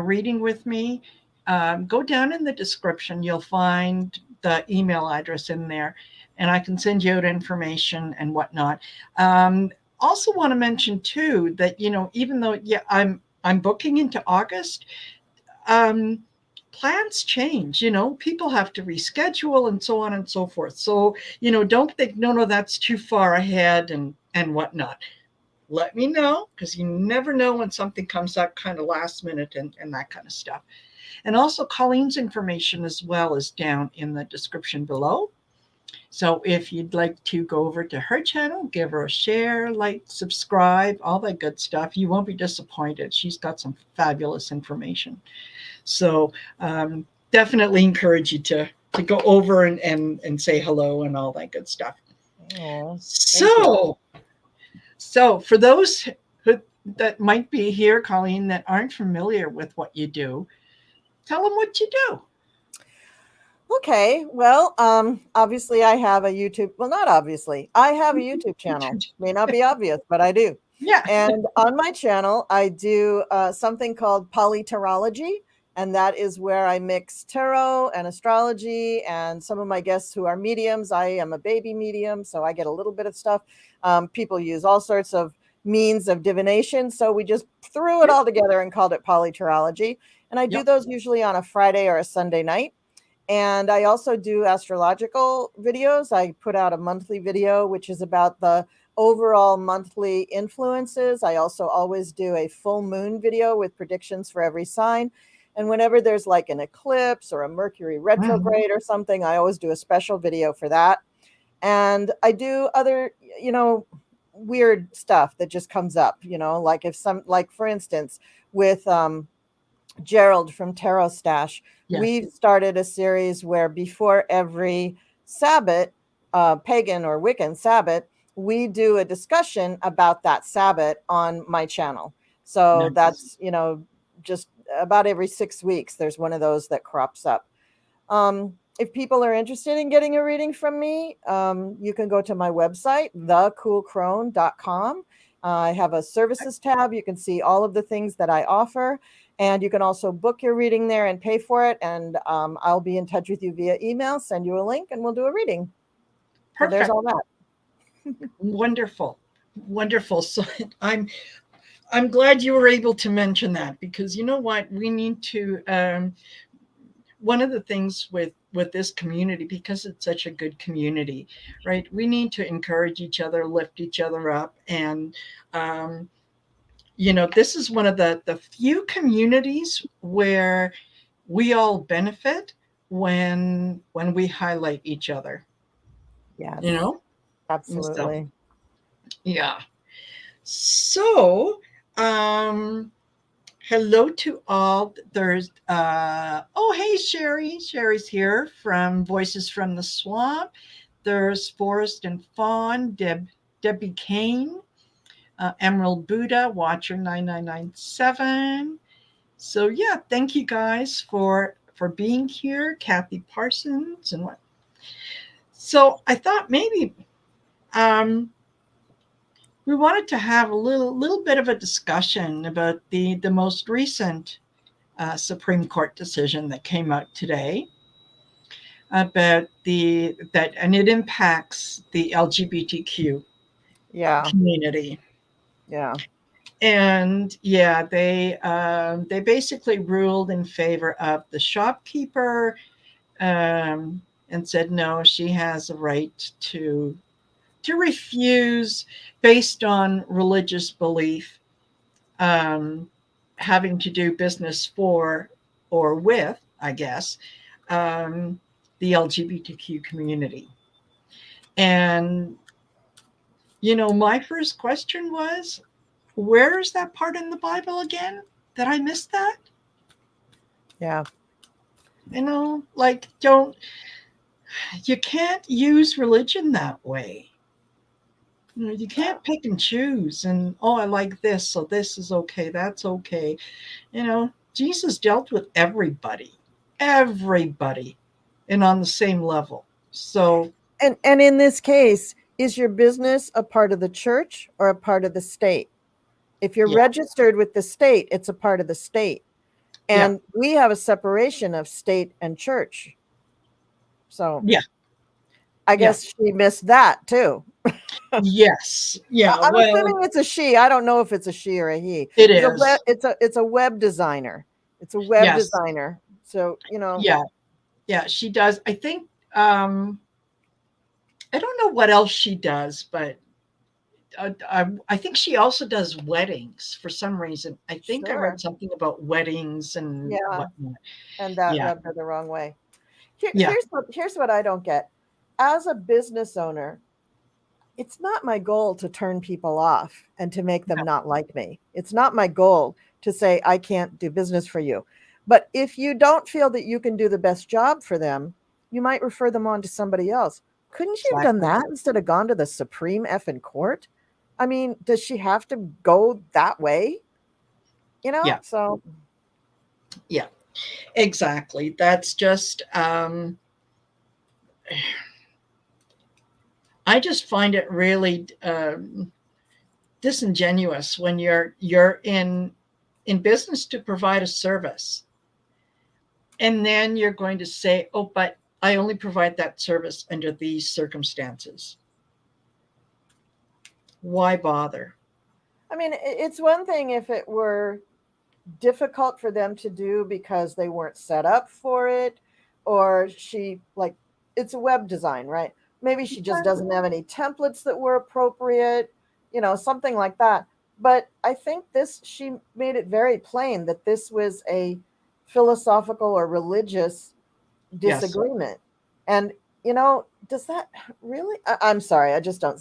reading with me, go down in the description. You'll find the email address in there, and I can send you out information and whatnot. Also want to mention too that, even though, yeah, I'm booking into August, um, plans change, people have to reschedule and so on and so forth. So, don't think, no, that's too far ahead and whatnot. Let me know, because you never know when something comes up kind of last minute and that kind of stuff. And also Colleen's information as well is down in the description below. So if you'd like to go over to her channel, give her a share, like, subscribe, all that good stuff. You won't be disappointed. She's got some fabulous information. So definitely encourage you to go over and say hello and all that good stuff. Oh, so for those that might be here, Colleen, that aren't familiar with what you do, tell them what you do. Okay, well, obviously I have a YouTube. Well, not obviously. I have a YouTube channel. May not be obvious, but I do. Yeah. And on my channel, I do something called PoliTarology, and that is where I mix tarot and astrology. And some of my guests who are mediums, I am a baby medium, so I get a little bit of stuff. People use all sorts of means of divination, so we just threw it all together and called it PoliTarology. And I do those usually on a Friday or a Sunday night. And I also do astrological videos. I put out a monthly video, which is about the overall monthly influences. I also always do a full moon video with predictions for every sign. And whenever there's like an eclipse or a Mercury retrograde or something, I always do a special video for that. And I do other, weird stuff that just comes up, like for instance, with Gerald from Tarot Stash, we've started a series where before every Sabbath, pagan or Wiccan Sabbath, we do a discussion about that Sabbath on my channel. So that's, just about every 6 weeks, there's one of those that crops up. If people are interested in getting a reading from me, you can go to my website, thecoolcrone.com. I have a services tab. You can see all of the things that I offer. And you can also book your reading there and pay for it. And I'll be in touch with you via email, send you a link, and we'll do a reading. Perfect. So there's all that. Wonderful. Wonderful. So I'm glad you were able to mention that, because you know what? We need to, one of the things with this community, because it's such a good community, right? We need to encourage each other, lift each other up. And, this is one of the few communities where we all benefit when we highlight each other. Yeah. So, Absolutely. yeah. So, hello to all. There's hey Sherry. Sherry's here from Voices from the Swamp. There's Forest and Fawn, Debbie Kane, Emerald Buddha, Watcher 9997. So yeah, thank you guys for being here, Kathy Parsons and what. So I thought maybe we wanted to have a little bit of a discussion about the most recent Supreme Court decision that came out today about and it impacts the LGBTQ community. Yeah. And they basically ruled in favor of the shopkeeper, and said no, she has a right to refuse based on religious belief, having to do business for or with, I guess, the LGBTQ community. And, my first question was, where is that part in the Bible again? Did I miss that? Yeah. You can't use religion that way. You can't pick and choose and, I like this, so this is okay, that's okay. Jesus dealt with everybody, and on the same level. So, and in this case, is your business a part of the church or a part of the state? If you're registered with the state, it's a part of the state. And we have a separation of state and church. So Yeah. I guess she missed that too. Yes. Yeah. I'm Well, assuming it's a she. I don't know if it's a she or a he. it is. It's a web designer. It's a web Yes. designer. So, Yeah. Yeah. She does. I think, I don't know what else she does, but I think she also does weddings for some reason. I think I sure. read something about weddings and Yeah. whatnot. And that Yeah. rubbed her the wrong way. Yeah. Here's what I don't get. As a business owner, it's not my goal to turn people off and to make them No, not like me. It's not my goal to say I can't do business for you. But if you don't feel that you can do the best job for them, you might refer them on to somebody else. Couldn't you have done exactly. that instead of gone to the Supreme effing court? I mean, does she have to go that way? Yeah. So Yeah. Exactly. That's just, I just find it really disingenuous when you're in business to provide a service, and then you're going to say, "Oh, but I only provide that service under these circumstances." Why bother? I mean, it's one thing if it were difficult for them to do because they weren't set up for it, or she, like, it's a web design, right? Maybe she just doesn't have any templates that were appropriate, something like that. But I think she made it very plain that this was a philosophical or religious Yes. disagreement. And, does that really? I'm sorry, I just don't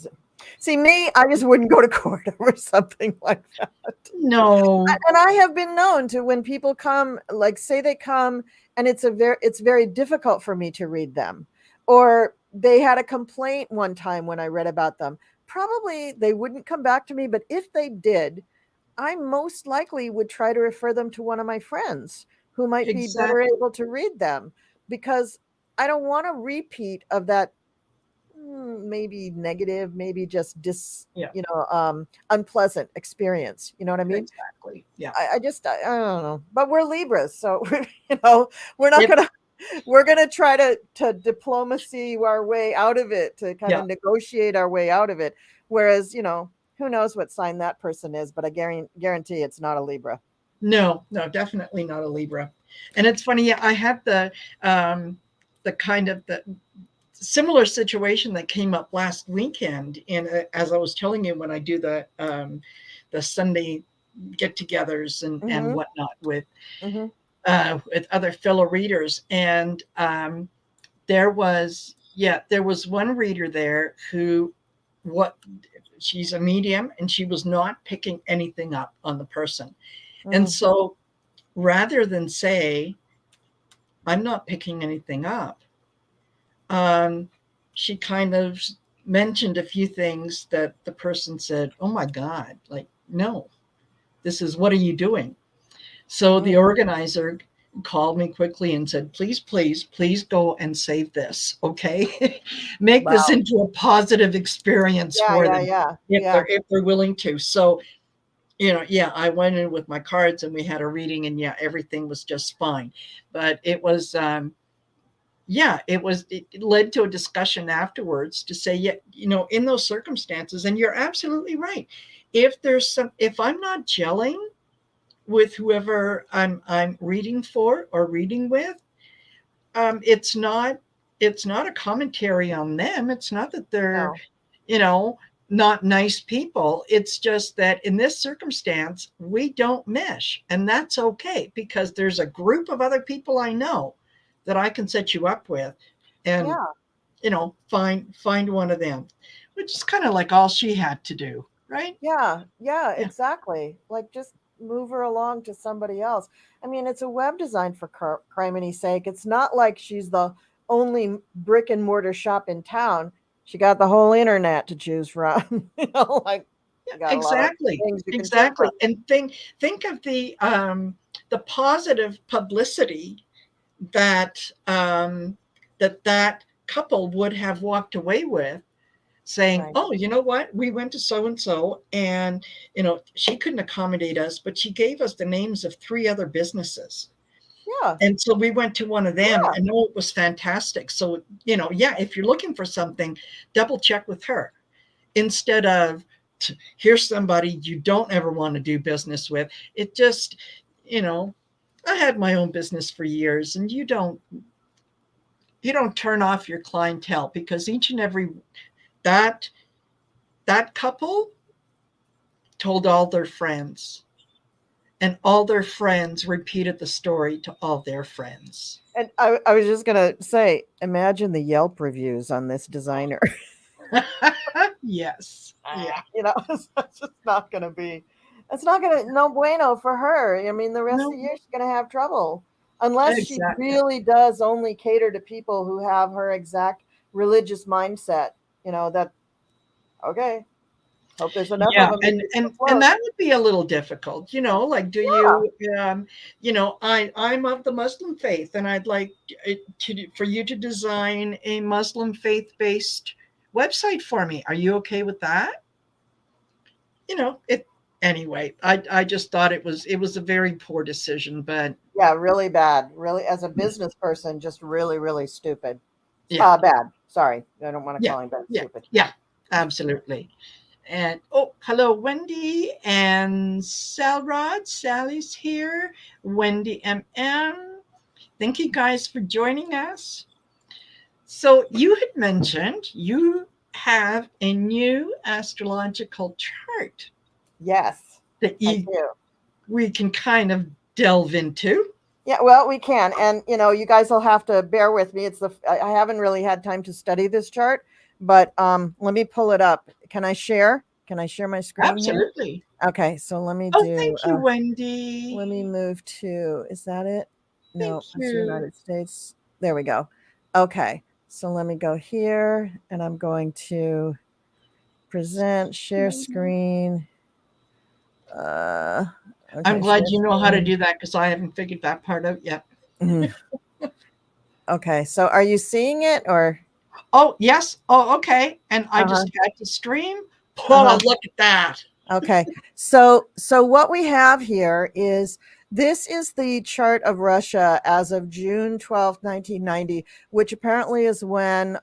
see me. I just wouldn't go to court over something like that. No. And I have been known to, when people come, like, say they come and it's very difficult for me to read them, or they had a complaint one time when I read about them. Probably they wouldn't come back to me, but if they did, I most likely would try to refer them to one of my friends who might be better Exactly. able to read them, because I don't want a repeat of that. Maybe negative, maybe just Yeah. unpleasant experience. You know what I mean? Exactly. Yeah. I don't know, but we're Libras, so we're not It, gonna we're gonna try to diplomacy our way out of it, to kind yeah. of negotiate our way out of it. Whereas, who knows what sign that person is, but I guarantee it's not a Libra. No. No. Definitely not a Libra. And it's funny. Yeah, I had the kind of the similar situation that came up last weekend. And as I was telling you, when I do the Sunday get-togethers and Mm-hmm. whatnot Mm-hmm. with other fellow readers, and there was one reader there who what she's a medium, and she was not picking anything up on the person. And Mm. so rather than say, "I'm not picking anything up," um, she kind of mentioned a few things that the person said, "Oh my God, like, no, this is, what are you doing?" So the Mm. organizer called me quickly and said, "Please, please, please go and save this. Okay." Make this Wow. into a positive experience Yeah, for yeah, them yeah, if yeah, they're willing to. So, yeah, I went in with my cards and we had a reading, and yeah, everything was just fine. But it was, it led to a discussion afterwards to say, yeah, in those circumstances, and you're absolutely right. If I'm not gelling with whoever I'm reading for or reading with, it's not a commentary on them. It's not that they're, no, you know, not nice people. It's just that in this circumstance, we don't mesh, and that's okay, because there's a group of other people I know that I can set you up with, and yeah, find one of them, which is kind of like all she had to do, right? yeah, yeah, Yeah, exactly. Like, just move her along to somebody else. I mean, it's a web design, for criminy sake. It's not like she's the only brick and mortar shop in town. She got the whole internet to choose from. Like, yeah, you got a lot of exactly, things you can choose from. exactly. And think of the positive publicity that that couple would have walked away with, saying, Right. "Oh, you know what? We went to so and so, and she couldn't accommodate us, but she gave us the names of 3 other businesses." Yeah. And so we went to one of them, Yeah. and oh, it was fantastic. So, yeah, if you're looking for something, double check with her instead of here's somebody you don't ever want to do business with. It just, I had my own business for years, and you don't turn off your clientele, because each and every that couple told all their friends, and all their friends repeated the story to all their friends. And I was just gonna say, imagine the Yelp reviews on this designer. Yes. Yeah. It's just not gonna be. It's not gonna no bueno for her. I mean, the rest of the No, year she's gonna have trouble unless she exactly. really does only cater to people who have her exact religious mindset. That okay. Hope there's enough of Yeah, them to and keep and it and afloat. that would be a little difficult, like, do Yeah. you, I'm of the Muslim faith, and I'd like for you to design a Muslim faith-based website for me. Are you okay with that? It anyway. I just thought it was a very poor decision, but Yeah, really bad. Really, as a business person, just really, really stupid. yeah, Bad. Sorry, I don't want to yeah, call him bad. yeah, Stupid. yeah, absolutely. And hello, Wendy and Salrod. Sally's here. Wendy MM. Thank you guys for joining us. So you had mentioned you have a new astrological chart Yes, that I do. we can kind of delve into. Yeah, well, we can, and you guys will have to bear with me. I haven't really had time to study this chart, but let me pull it up. Can I share? Can I share my screen here? Absolutely. Okay, so let me Oh, do. thank you, Wendy. Let me move to. Is that it? Thank No, that's the you. United States. There we go. Okay, so let me go here, and I'm going to present, share screen. I'm Okay, glad share you know how to screen. do that, because I haven't figured that part out yet. Mhm. Okay, so are you seeing it or? Oh, yes. Oh, okay. And I Uh-huh. just had to stream. Uh-huh. Oh, look at that. Okay. So what we have here is this is the chart of Russia as of June 12th, 1990, which apparently is when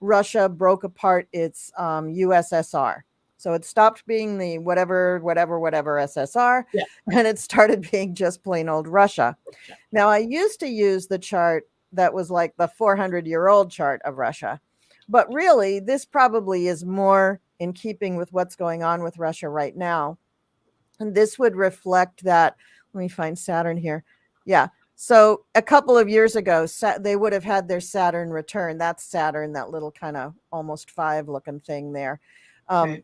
Russia broke apart its USSR. So it stopped being the whatever SSR, Yeah. and it started being just plain old Russia. Now, I used to use the chart that was like the 400-year-old chart of Russia, but really, this probably is more in keeping with what's going on with Russia right now. And this would reflect that. Let me find Saturn here. Yeah. So a couple of years ago, they would have had their Saturn return. That's Saturn, that little kind of almost 5 looking thing there. Okay.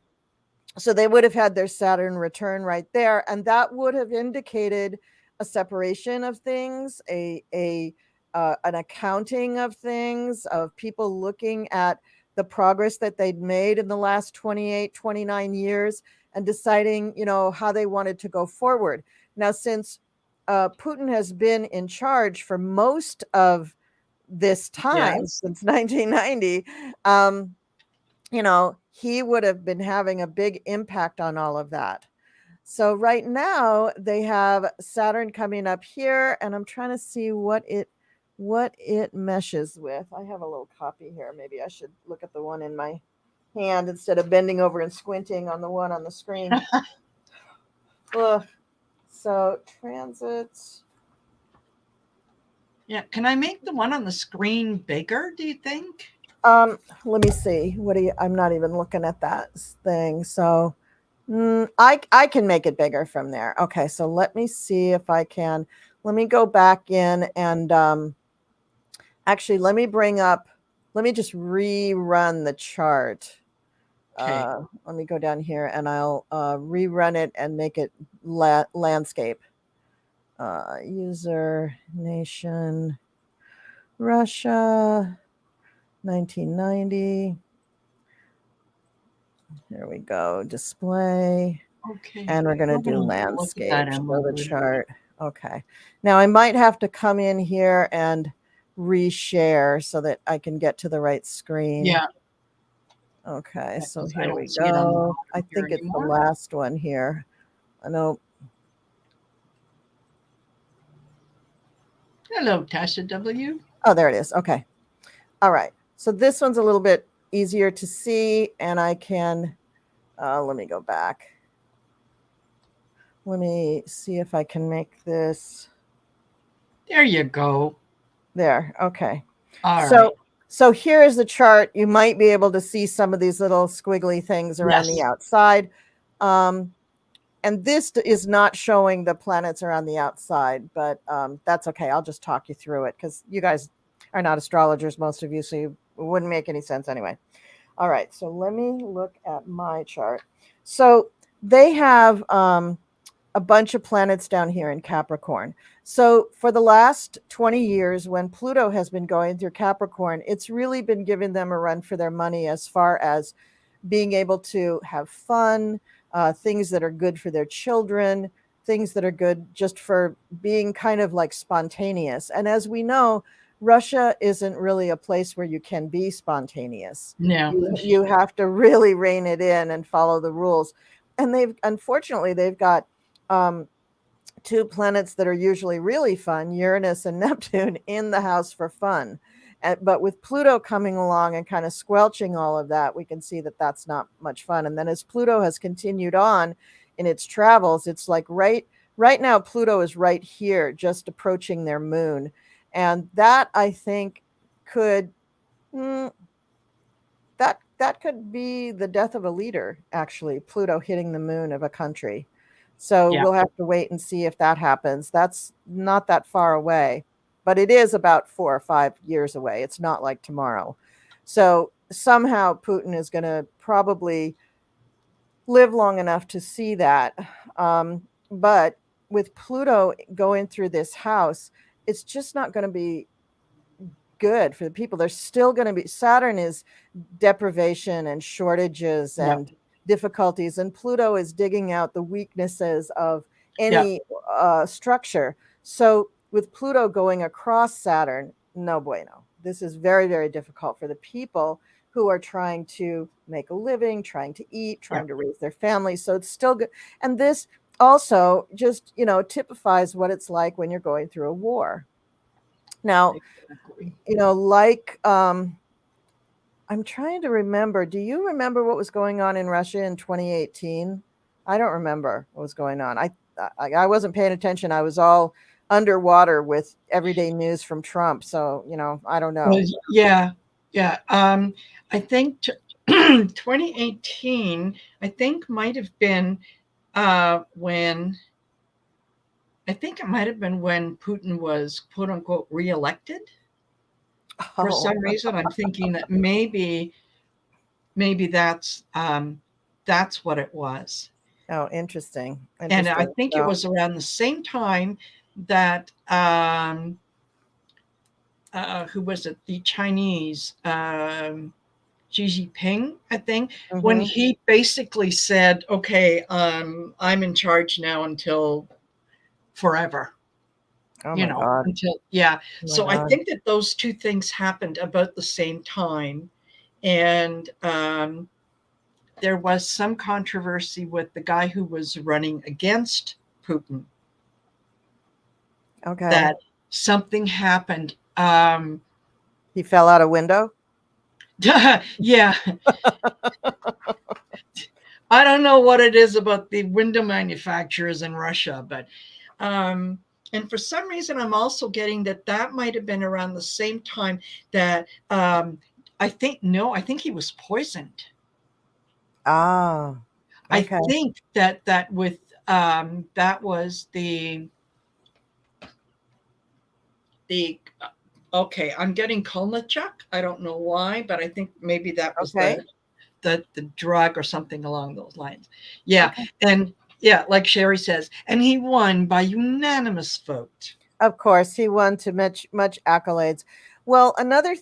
So they would have had their Saturn return right there, and that would have indicated a separation of things, an accounting of things, of people looking at the progress that they'd made in the last 28, 29 years and deciding, how they wanted to go forward. Now, since Putin has been in charge for most of this time, Yes. since 1990, he would have been having a big impact on all of that. So right now they have Saturn coming up here, and I'm trying to see what it meshes with. I have a little copy here. Maybe I should look at the one in my hand instead of bending over and squinting on the one on the screen. Ugh. So transits. Yeah. Can I make the one on the screen bigger, do you think? Let me see. I'm not even looking at that thing. So I can make it bigger from there. Okay, so let me see if I can. Let me go back in and actually let me just rerun the chart. Okay. Let me go down here and I'll rerun it and make it landscape. User nation Russia 1990. There we go. Display. Okay. And we're going to Oh, do look at that, landscape. Emma. Show the chart. Okay. Now I might have to come in here and reshare so that I can get to the right screen. Yeah. Okay. So 'Cause I here don't we see it on go. the I computer think it's the anymore. last one here. I know. Hello, Tasha W. Oh, there it is. Okay. All right. So this one's a little bit easier to see, and I can, let me go back. Let me see if I can make this. There you go. There. Okay. All So, right. so here is the chart. You might be able to see some of these little squiggly things around the Yes. outside. And this is not showing the planets around the outside, but that's okay. I'll just talk you through it because you guys are not astrologers, most of you, so it wouldn't make any sense anyway. All right, so let me look at my chart. So they have a bunch of planets down here in Capricorn. So for the last 20 years, when Pluto has been going through Capricorn, it's really been giving them a run for their money as far as being able to have fun, things that are good for their children, things that are good just for being kind of like spontaneous. And as we know, Russia isn't really a place where you can be spontaneous. No. You have to really rein it in and follow the rules. And unfortunately, they've got two planets that are usually really fun, Uranus and Neptune, in the house for fun. But with Pluto coming along and kind of squelching all of that, we can see that that's not much fun. And then as Pluto has continued on in its travels, it's like right now, Pluto is right here, just approaching their moon. And that, I think, could that could be the death of a leader, actually, Pluto hitting the moon of a country. So Yeah. we'll have to wait and see if that happens. That's not that far away, but it is about 4 or 5 years away. It's not like tomorrow. So somehow Putin is going to probably live long enough to see that. But with Pluto going through this house, it's just not going to be good for the people. There's still going to be, Saturn is deprivation and shortages Yeah. and difficulties, and Pluto is digging out the weaknesses of Yeah. any structure. So with Pluto going across Saturn, no bueno. This is very, very difficult for the people who are trying to make a living, trying to eat, Yeah. trying to raise their families. So it's still good. And this also just, typifies what it's like when you're going through a war. Now, Exactly. like I'm trying to remember. Do you remember what was going on in Russia in 2018? I don't remember what was going on. I wasn't paying attention. I was all underwater with everyday news from Trump. So, I don't know. Yeah. Yeah. I think 2018, I think might have been when I think it might have been when Putin was quote unquote reelected. For Oh, some reason, I'm thinking that maybe that's what it was. oh, interesting. And I Interesting. think it So, was around the same time that who was it? The Chinese Xi Jinping, I think, when mhm. he basically said, "Okay, I'm in charge now until forever." Oh my God. Until yeah. Oh my So I God. think that those two things happened about the same time, and there was some controversy with the guy who was running against Putin Okay. that something happened. He fell out a window. Yeah, I don't know what it is about the window manufacturers in Russia, but and for some reason, I'm also getting that might have been around the same time that I think I think he was poisoned. Ah, I okay. think that with that was the okay, I'm getting Kolmachuk. I don't know why, but I think maybe that was Okay. the drug or something along those lines. Yeah, Okay. and yeah, like Sherry says, and he won by unanimous vote. Of course, he won to much accolades. Well, another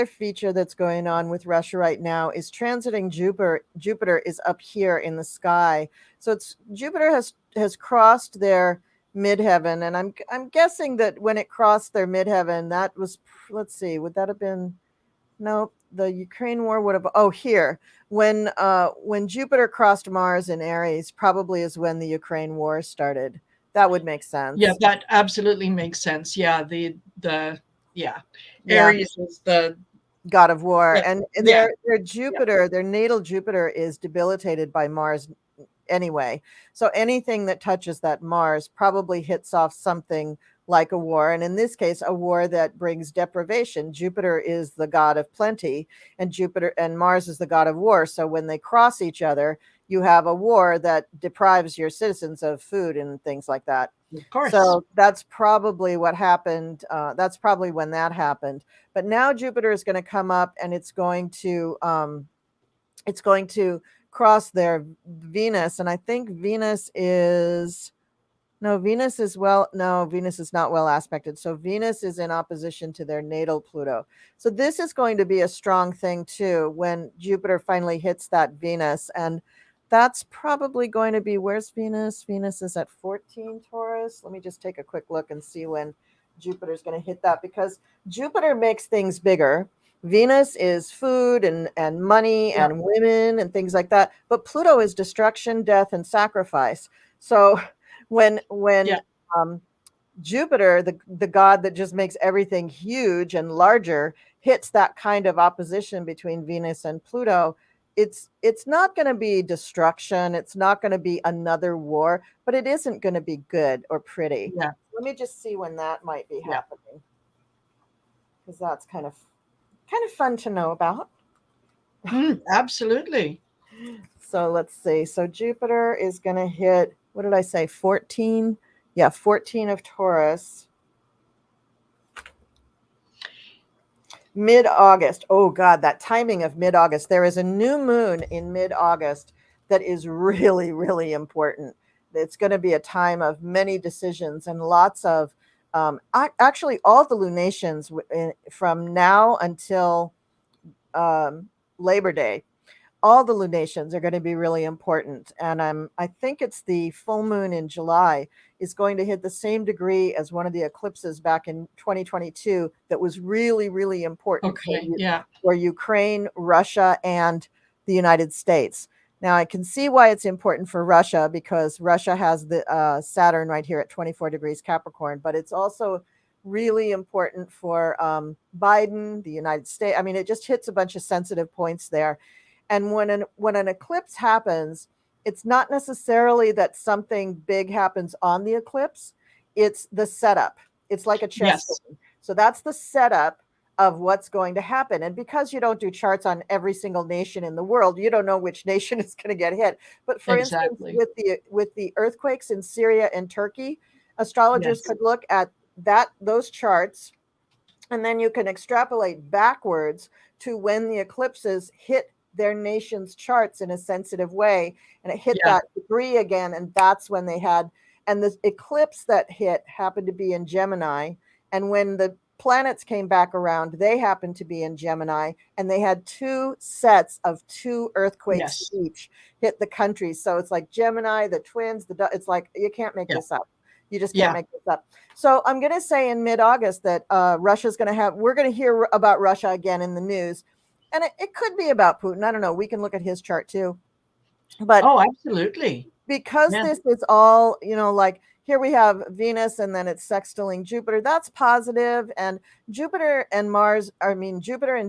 feature that's going on with Russia right now is transiting Jupiter. Jupiter is up here in the sky, so it's Jupiter has crossed their midheaven, and I'm guessing that when it crossed their midheaven, that was, let's see, would that have been, no, the Ukraine war would have, oh, here, when Jupiter crossed Mars in Aries, probably is when the Ukraine war started. That would make sense. Yeah, that absolutely makes sense. Yeah, the yeah, Yeah. Aries is the God of War. yeah, And yeah, their yeah. Jupiter, their natal Jupiter is debilitated by Mars anyway. So anything that touches that Mars probably hits off something like a war. And in this case, a war that brings deprivation. Jupiter is the god of plenty, and Jupiter and Mars is the god of war. So when they cross each other, you have a war that deprives your citizens of food and things like that. Of course. So that's probably what happened. That's probably when that happened. But now Jupiter is going to come up, and it's going to cross their Venus, and I think Venus is no, Venus is not well aspected. So Venus is in opposition to their natal Pluto. So this is going to be a strong thing too when Jupiter finally hits that Venus. And that's probably going to be, where's Venus? Venus is at 14 Taurus. Let me just take a quick look and see when Jupiter's going to hit that, because Jupiter makes things bigger. Venus is food and money Yeah, and women and things like that. But Pluto is destruction, death, and sacrifice. So when yeah, um, Jupiter, the god that just makes everything huge and larger, hits that kind of opposition between Venus and Pluto, it's not going to be destruction. It's not going to be another war, but it isn't going to be good or pretty. yeah, Let me just see when that might be yeah. happening, because that's kind of fun to know about. Absolutely. So let's see. So Jupiter is going to hit, what did I say, 14? Yeah, 14 of Taurus. Mid-August. Oh God, that timing of mid-August. There is a new moon in mid-August that is really, really important. It's going to be a time of many decisions and lots of, actually all the lunations from now until Labor Day, all the lunations are going to be really important. And I think it's the full moon in July is going to hit the same degree as one of the eclipses back in 2022 that was really, really important Okay. Yeah. for Ukraine, Russia, and the United States. Now, I can see why it's important for Russia, because Russia has the Saturn right here at 24 degrees Capricorn, but it's also really important for Biden, the United States. I mean, it just hits a bunch of sensitive points there. And when an eclipse happens, it's not necessarily that something big happens on the eclipse. It's the setup. It's like a chess Yes. game. So that's the setup of what's going to happen. And because you don't do charts on every single nation in the world, you don't know which nation is going to get hit. But for instance, Exactly. with the earthquakes in Syria and Turkey, astrologers Yes. could look at those charts, and then you can extrapolate backwards to when the eclipses hit their nation's charts in a sensitive way, and it hit Yeah. that degree again, and that's when they had, and the eclipse that hit happened to be in Gemini, and when the planets came back around, they happened to be in Gemini, and they had two sets of two earthquakes Yes. each hit the country. So it's like Gemini, the twins, it's like you can't make Yeah. this up. You just can't Yeah. make this up. So I'm going to say in mid-August that we're going to hear about Russia again in the news. And it could be about Putin. I don't know. We can look at his chart too. But Oh, absolutely. because Yeah. this is all, like here we have Venus and then it's sextiling Jupiter, that's positive. And Jupiter and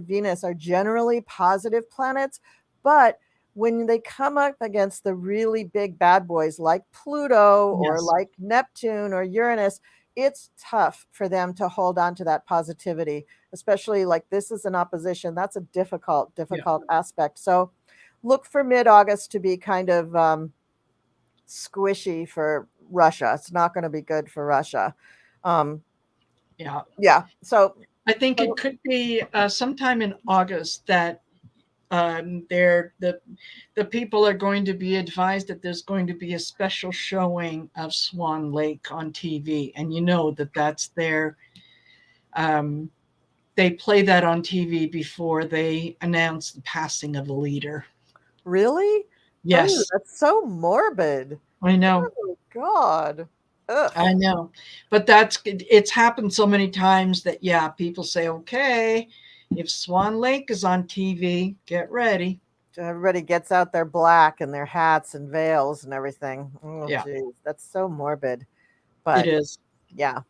Venus are generally positive planets. But when they come up against the really big bad boys like Pluto or Yes. like Neptune or Uranus, it's tough for them to hold on to that positivity, especially like this is an opposition. That's a difficult Yeah. aspect. So look for mid-August to be kind of squishy for Russia. It's not going to be good for Russia. Yeah. Yeah. So I think it could be sometime in August that the people are going to be advised that there's going to be a special showing of Swan Lake on TV, and you know that's their. They play that on TV before they announce the passing of a leader. really? Oh, Yes, that's so morbid. I know. Oh God. Ugh. I know, but it's happened so many times that people say, okay, if Swan Lake is on TV, get ready. Everybody gets out their black and their hats and veils and everything. Oh, Yeah, geez, that's so morbid. But It is. yeah.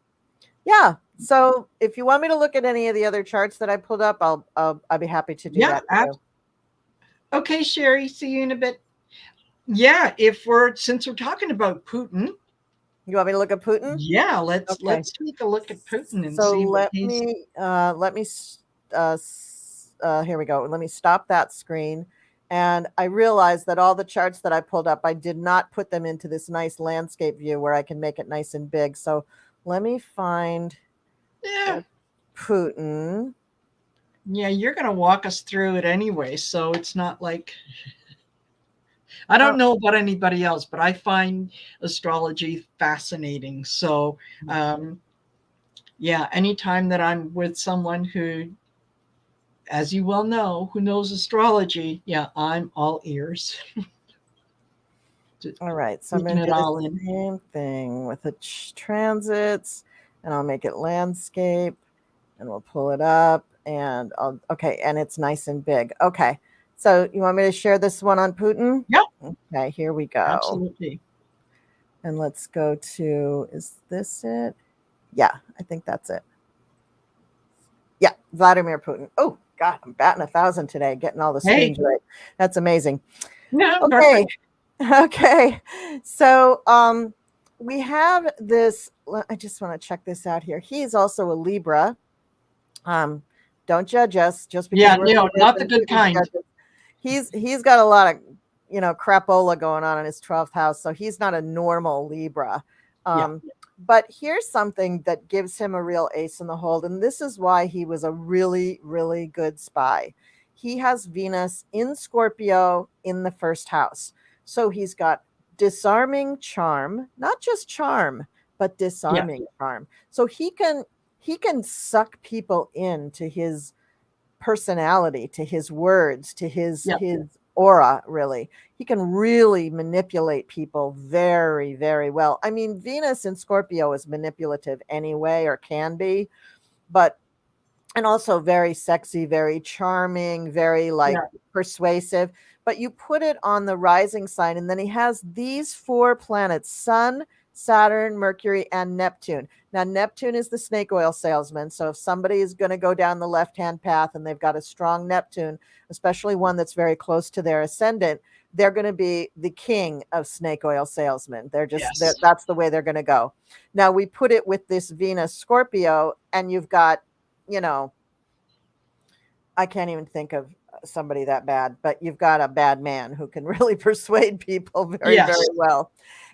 Yeah. So if you want me to look at any of the other charts that I pulled up, I'll be happy to do Yeah. that too. Okay, Sherry. See you in a bit. Yeah. Since we're talking about Putin, You want me to look at Putin? yeah, let's Okay. take a look at Putin and So see what he's. here we go. Let me stop that screen. And I realized that all the charts that I pulled up, I did not put them into this nice landscape view where I can make it nice and big. So let me find Yeah. Putin. Yeah, you're going to walk us through it anyway, so it's not like I don't know about anybody else, but I find astrology fascinating. So, yeah, anytime that I'm with someone who, as you well know, who knows astrology, yeah, I'm all ears. All right, so I'm Taking going to it do all the in. same thing with the transits, and I'll make it landscape, and we'll pull it up, and okay, and it's nice and big. Okay, so you want me to share this one on Putin? Yep. Okay, here we go. Absolutely. And let's go to, is this it? Yeah, I think that's it. Yeah, Vladimir Putin. Oh, God, I'm batting 1,000 today, getting all the screens right. That's amazing. Yeah, okay. perfect. Okay. So we have this. I just want to check this out here. He's also a Libra. Don't judge us just because we're Libra, not the good kind. He's got a lot of crapola going on in his 12th house, so he's not a normal Libra. But here's something that gives him a real ace in the hole, and this is why he was a really, really good spy. He has Venus in Scorpio in the first house. So he's got disarming charm, not just charm, but disarming charm. So he can suck people into his personality, to his words, to his aura, really. He can really manipulate people very, very well. I mean, Venus in Scorpio is manipulative anyway, or can be, and also very sexy, very charming, very persuasive. But you put it on the rising sign, and then he has these 4 planets: Sun, Saturn, Mercury, and Neptune. Now, Neptune is the snake oil salesman. So if somebody is going to go down the left-hand path and they've got a strong Neptune, especially one that's very close to their ascendant, they're going to be the king of snake oil salesmen. They're just, that's the way they're going to go. Now, we put it with this Venus Scorpio, and you've got, I can't even think of somebody that bad, but you've got a bad man who can really persuade people very, very well.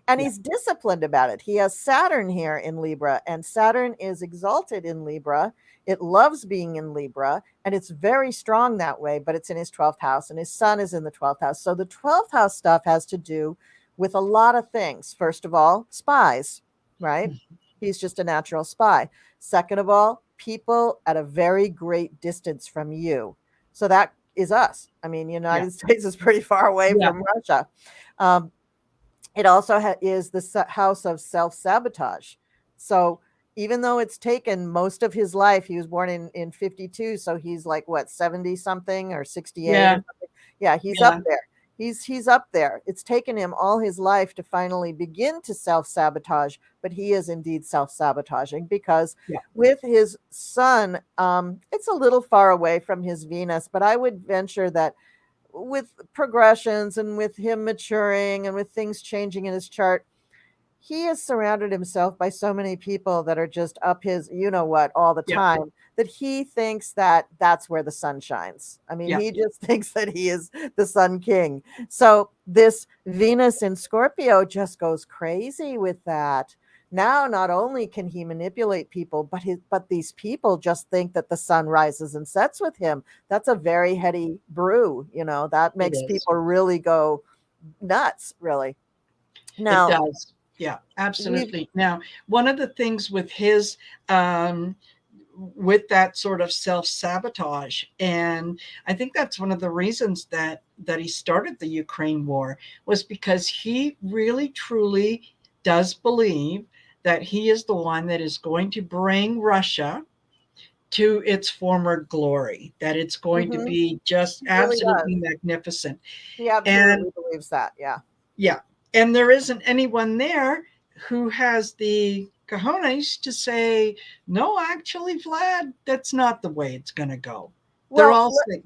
And he's disciplined about it. He has Saturn here in Libra, and Saturn is exalted in Libra. It loves being in Libra, and it's very strong that way, but it's in his 12th house, and his sun is in the 12th house. So the 12th house stuff has to do with a lot of things. First of all, spies, right? He's just a natural spy. Second of all, people at a very great distance from you. So that is us. I mean, United States is pretty far away from Russia. It also is the house of self-sabotage. So even though it's taken most of his life, he was born in 52, so he's like, what, 70 something or 68 or something? Yeah, he's up there. He's up there. It's taken him all his life to finally begin to self-sabotage, but he is indeed self-sabotaging because with his sun, it's a little far away from his Venus, but I would venture that with progressions and with him maturing and with things changing in his chart, he has surrounded himself by so many people that are just up his, all the time, that he thinks that that's where the sun shines. I mean, he just thinks that he is the sun king. So this Venus in Scorpio just goes crazy with that. Now, not only can he manipulate people, but these people just think that the sun rises and sets with him. That's a very heady brew, that makes people really go nuts, really. Now, it does. Yeah, absolutely. Now, one of the things with his, with that sort of self-sabotage, and I think that's one of the reasons that he started the Ukraine war, was because he really, truly does believe that he is the one that is going to bring Russia to its former glory, that it's going to be just absolutely magnificent. He absolutely believes that. Yeah. Yeah. And there isn't anyone there who has the cojones to say, no, actually, Vlad, that's not the way it's going to go. They're Well, all saying,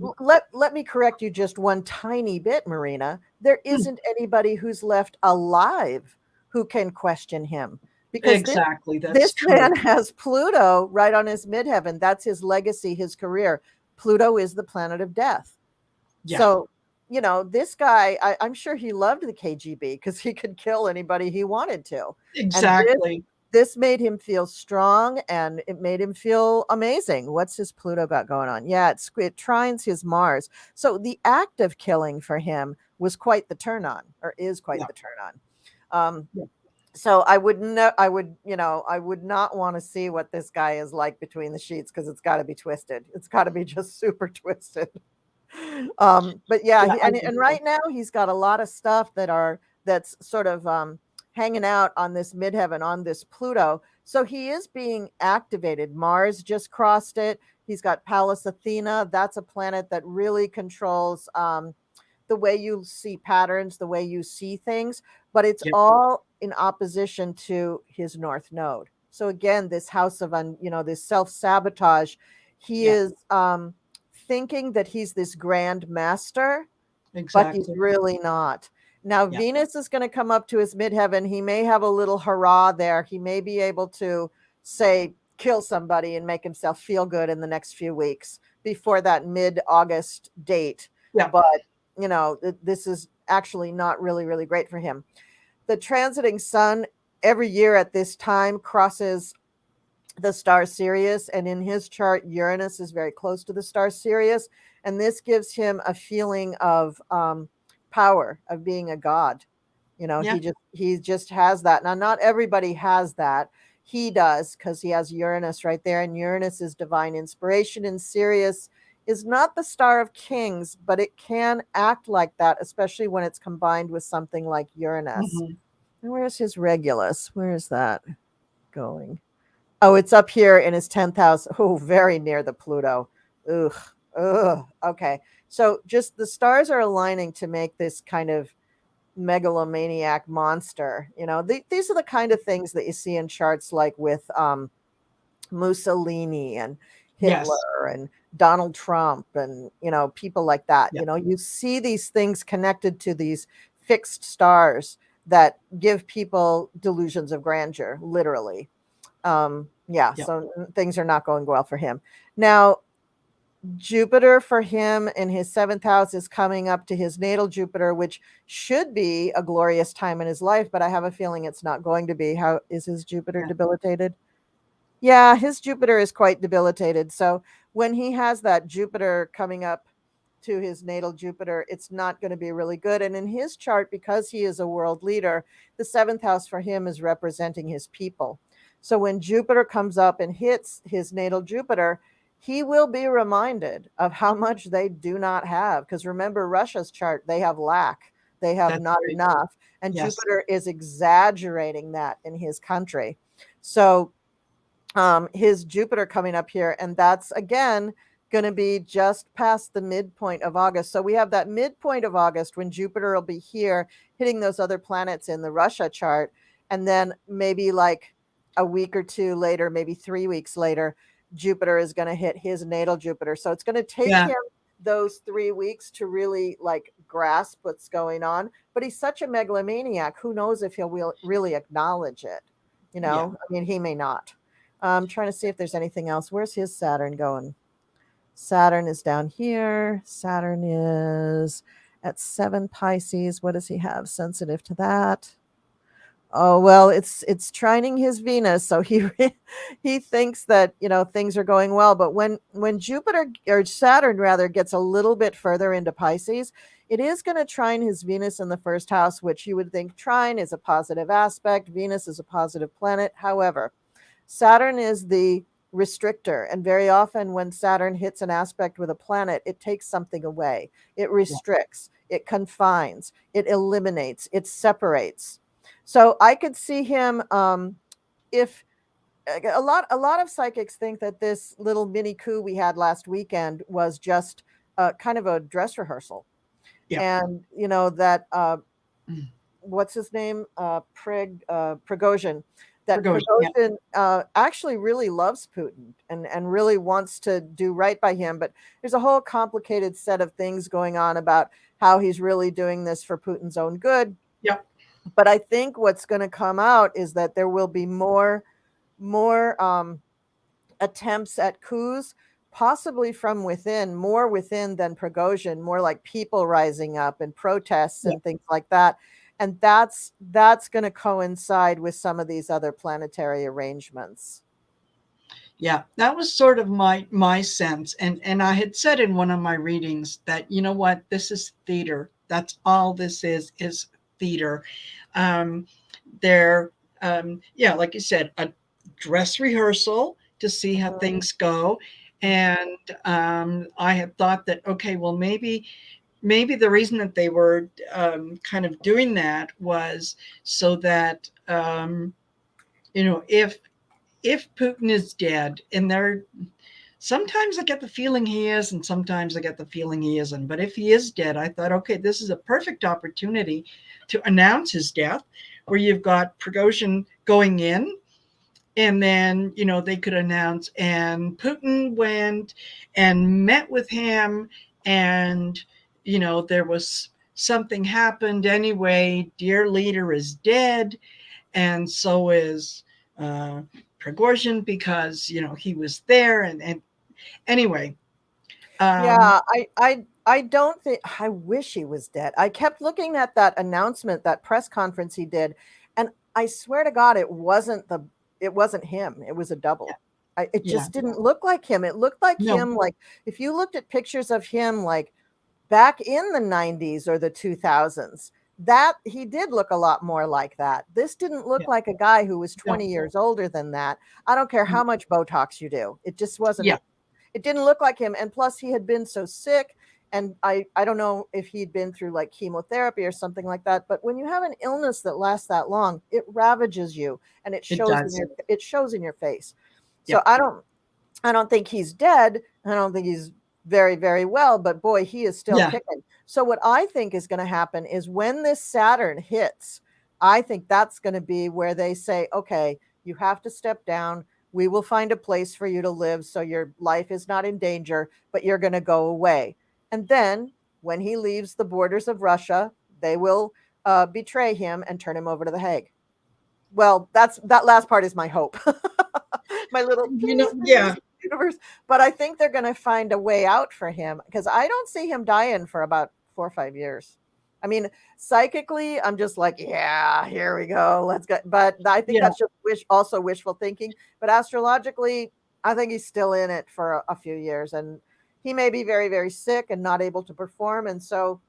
let me correct you just one tiny bit, Marina. There isn't anybody who's left alive who can question him, because exactly, that's this true. man has Pluto right on his midheaven. That's his legacy, his career. Pluto is the planet of death. Yeah, So, this guy, I'm sure he loved the KGB because he could kill anybody he wanted to. And exactly. this made him feel strong, and it made him feel amazing. What's his Pluto got going on? Yeah, it trines his Mars. So the act of killing for him was quite the turn on, or is quite Yeah, the turn on. yeah. So I would I would not want to see what this guy is like between the sheets, because it's got to be twisted. It's got to be just super twisted. But yeah, Yeah, I and think so. right now he's got a lot of stuff that's sort of hanging out on this midheaven, on this Pluto. So he is being activated. Mars just crossed it. He's got Pallas Athena. That's a planet that really controls the way you see patterns, the way you see things, but it's Yep. all in opposition to his North Node. So again, this house of this self sabotage. He Yeah, is thinking that he's this grand master, but he's exactly. really not. Now, Yeah, Venus is going to come up to his midheaven. He may have a little hurrah there. He may be able to, say, kill somebody and make himself feel good in the next few weeks before that mid-August date. yeah, But, this is actually not really, really great for him. The transiting sun every year at this time crosses the star Sirius, and in his chart, Uranus is very close to the star Sirius, and this gives him a feeling of power, of being a god. yeah, He just has that. Now, not everybody has that. He does, because he has Uranus right there, and Uranus is divine inspiration, and Sirius is not the star of kings, but it can act like that, especially when it's combined with something like Uranus. hmm, And where's his Regulus? Where is that going? Oh, it's up here in his 10th house. Oh, very near the Pluto. Ugh. Ugh. Okay. So just the stars are aligning to make this kind of megalomaniac monster. These are the kind of things that you see in charts, like with Mussolini and yes, Hitler and Donald Trump and, people like that. yeah, You see these things connected to these fixed stars that give people delusions of grandeur, literally. Yeah, yeah, so things are not going well for him. Now, Jupiter for him in his 7th house is coming up to his natal Jupiter, which should be a glorious time in his life, but I have a feeling it's not going to be. How is his Jupiter yeah, debilitated? Yeah, his Jupiter is quite debilitated. So when he has that Jupiter coming up to his natal Jupiter, it's not going to be really good. And in his chart, because he is a world leader, the 7th house for him is representing his people. So when Jupiter comes up and hits his natal Jupiter, he will be reminded of how much they do not have. Because remember, Russia's chart, they have lack, they have that's not right. enough. And Yes, Jupiter is exaggerating that in his country. So his Jupiter coming up here, and that's again going to be just past the midpoint of August. So we have that midpoint of August when Jupiter will be here hitting those other planets in the Russia chart, and then maybe like a week or two later, maybe 3 weeks later, Jupiter is going to hit his natal Jupiter. So it's going to take yeah, him those 3 weeks to really like grasp what's going on, but he's such a megalomaniac, who knows if he'll really acknowledge it. yeah. I mean, he may not. I'm trying to see if there's anything else. Where's his Saturn going? Saturn is down here. Saturn is at 7 Pisces. What does he have sensitive to that? Oh, well, it's trining his Venus, so he thinks that, things are going well, but when Jupiter, or Saturn rather, gets a little bit further into Pisces, it is going to trine his Venus in the first house, which you would think trine is a positive aspect. Venus is a positive planet. However, Saturn is the restrictor. And very often, when Saturn hits an aspect with a planet, it takes something away. It Yeah. restricts, it confines, it eliminates, it separates. So I could see him, if a lot of psychics think that this little mini coup we had last weekend was just kind of a dress rehearsal, Yeah. and that what's his name? Prigozhin. That Prigozhin, yeah. Prigozhin actually really loves Putin and really wants to do right by him. But there's a whole complicated set of things going on about how he's really doing this for Putin's own good. Yep. But I think what's going to come out is that there will be more attempts at coups, possibly from within, more within than Prigozhin, more like people rising up and protests Yeah. and things like that. And that's going to coincide with some of these other planetary arrangements. Yeah, that was sort of my sense. And I had said in one of my readings that, you know what, this is theater. That's all this is theater. Um, they're yeah, like you said, a dress rehearsal to see how things go. And I had thought that, okay, well, maybe the reason that they were kind of doing that was so that if Putin is dead, and they're sometimes I get the feeling he is, and sometimes I get the feeling he isn't. But if he is dead, I thought, okay, this is a perfect opportunity to announce his death, where you've got Prigozhin going in, and then they could announce, and Putin went and met with him, and there was something happened anyway. Dear leader is dead, and so is uh, Prigozhin, because he was there, and anyway. Yeah, I don't think, I wish he was dead. I kept looking at that announcement, that press conference he did, and I swear to God, it wasn't him. It was a double. It Yeah, just didn't look like him. It looked like no, him, like if you looked at pictures of him, like back in the 90s or the 2000s, that he did look a lot more like that. This didn't look yeah, like a guy who was no, 20 years older than that. I don't care how much Botox you do. It just wasn't, yeah, it didn't look like him. And plus he had been so sick, and I don't know if he'd been through like chemotherapy or something like that, but when you have an illness that lasts that long, it ravages you, and it it shows in does. your face. Yeah, So I don't think he's dead. I don't think he's very, very well, but boy, he is still yeah, kicking. So what I think is going to happen is when this Saturn hits, I think that's going to be where they say, okay, you have to step down. We will find a place for you to live so your life is not in danger, but you're going to go away. And then when he leaves the borders of Russia, they will betray him and turn him over to the Hague. Well, that last part is my hope. My little teeny yeah, universe. But I think they're going to find a way out for him, because I don't see him dying for about 4 or 5 years. I mean, psychically, I'm just like, yeah, here we go. Let's go. But I think yeah, that's just also wishful thinking. But astrologically, I think he's still in it for a few years, and he may be very, very sick and not able to perform. And so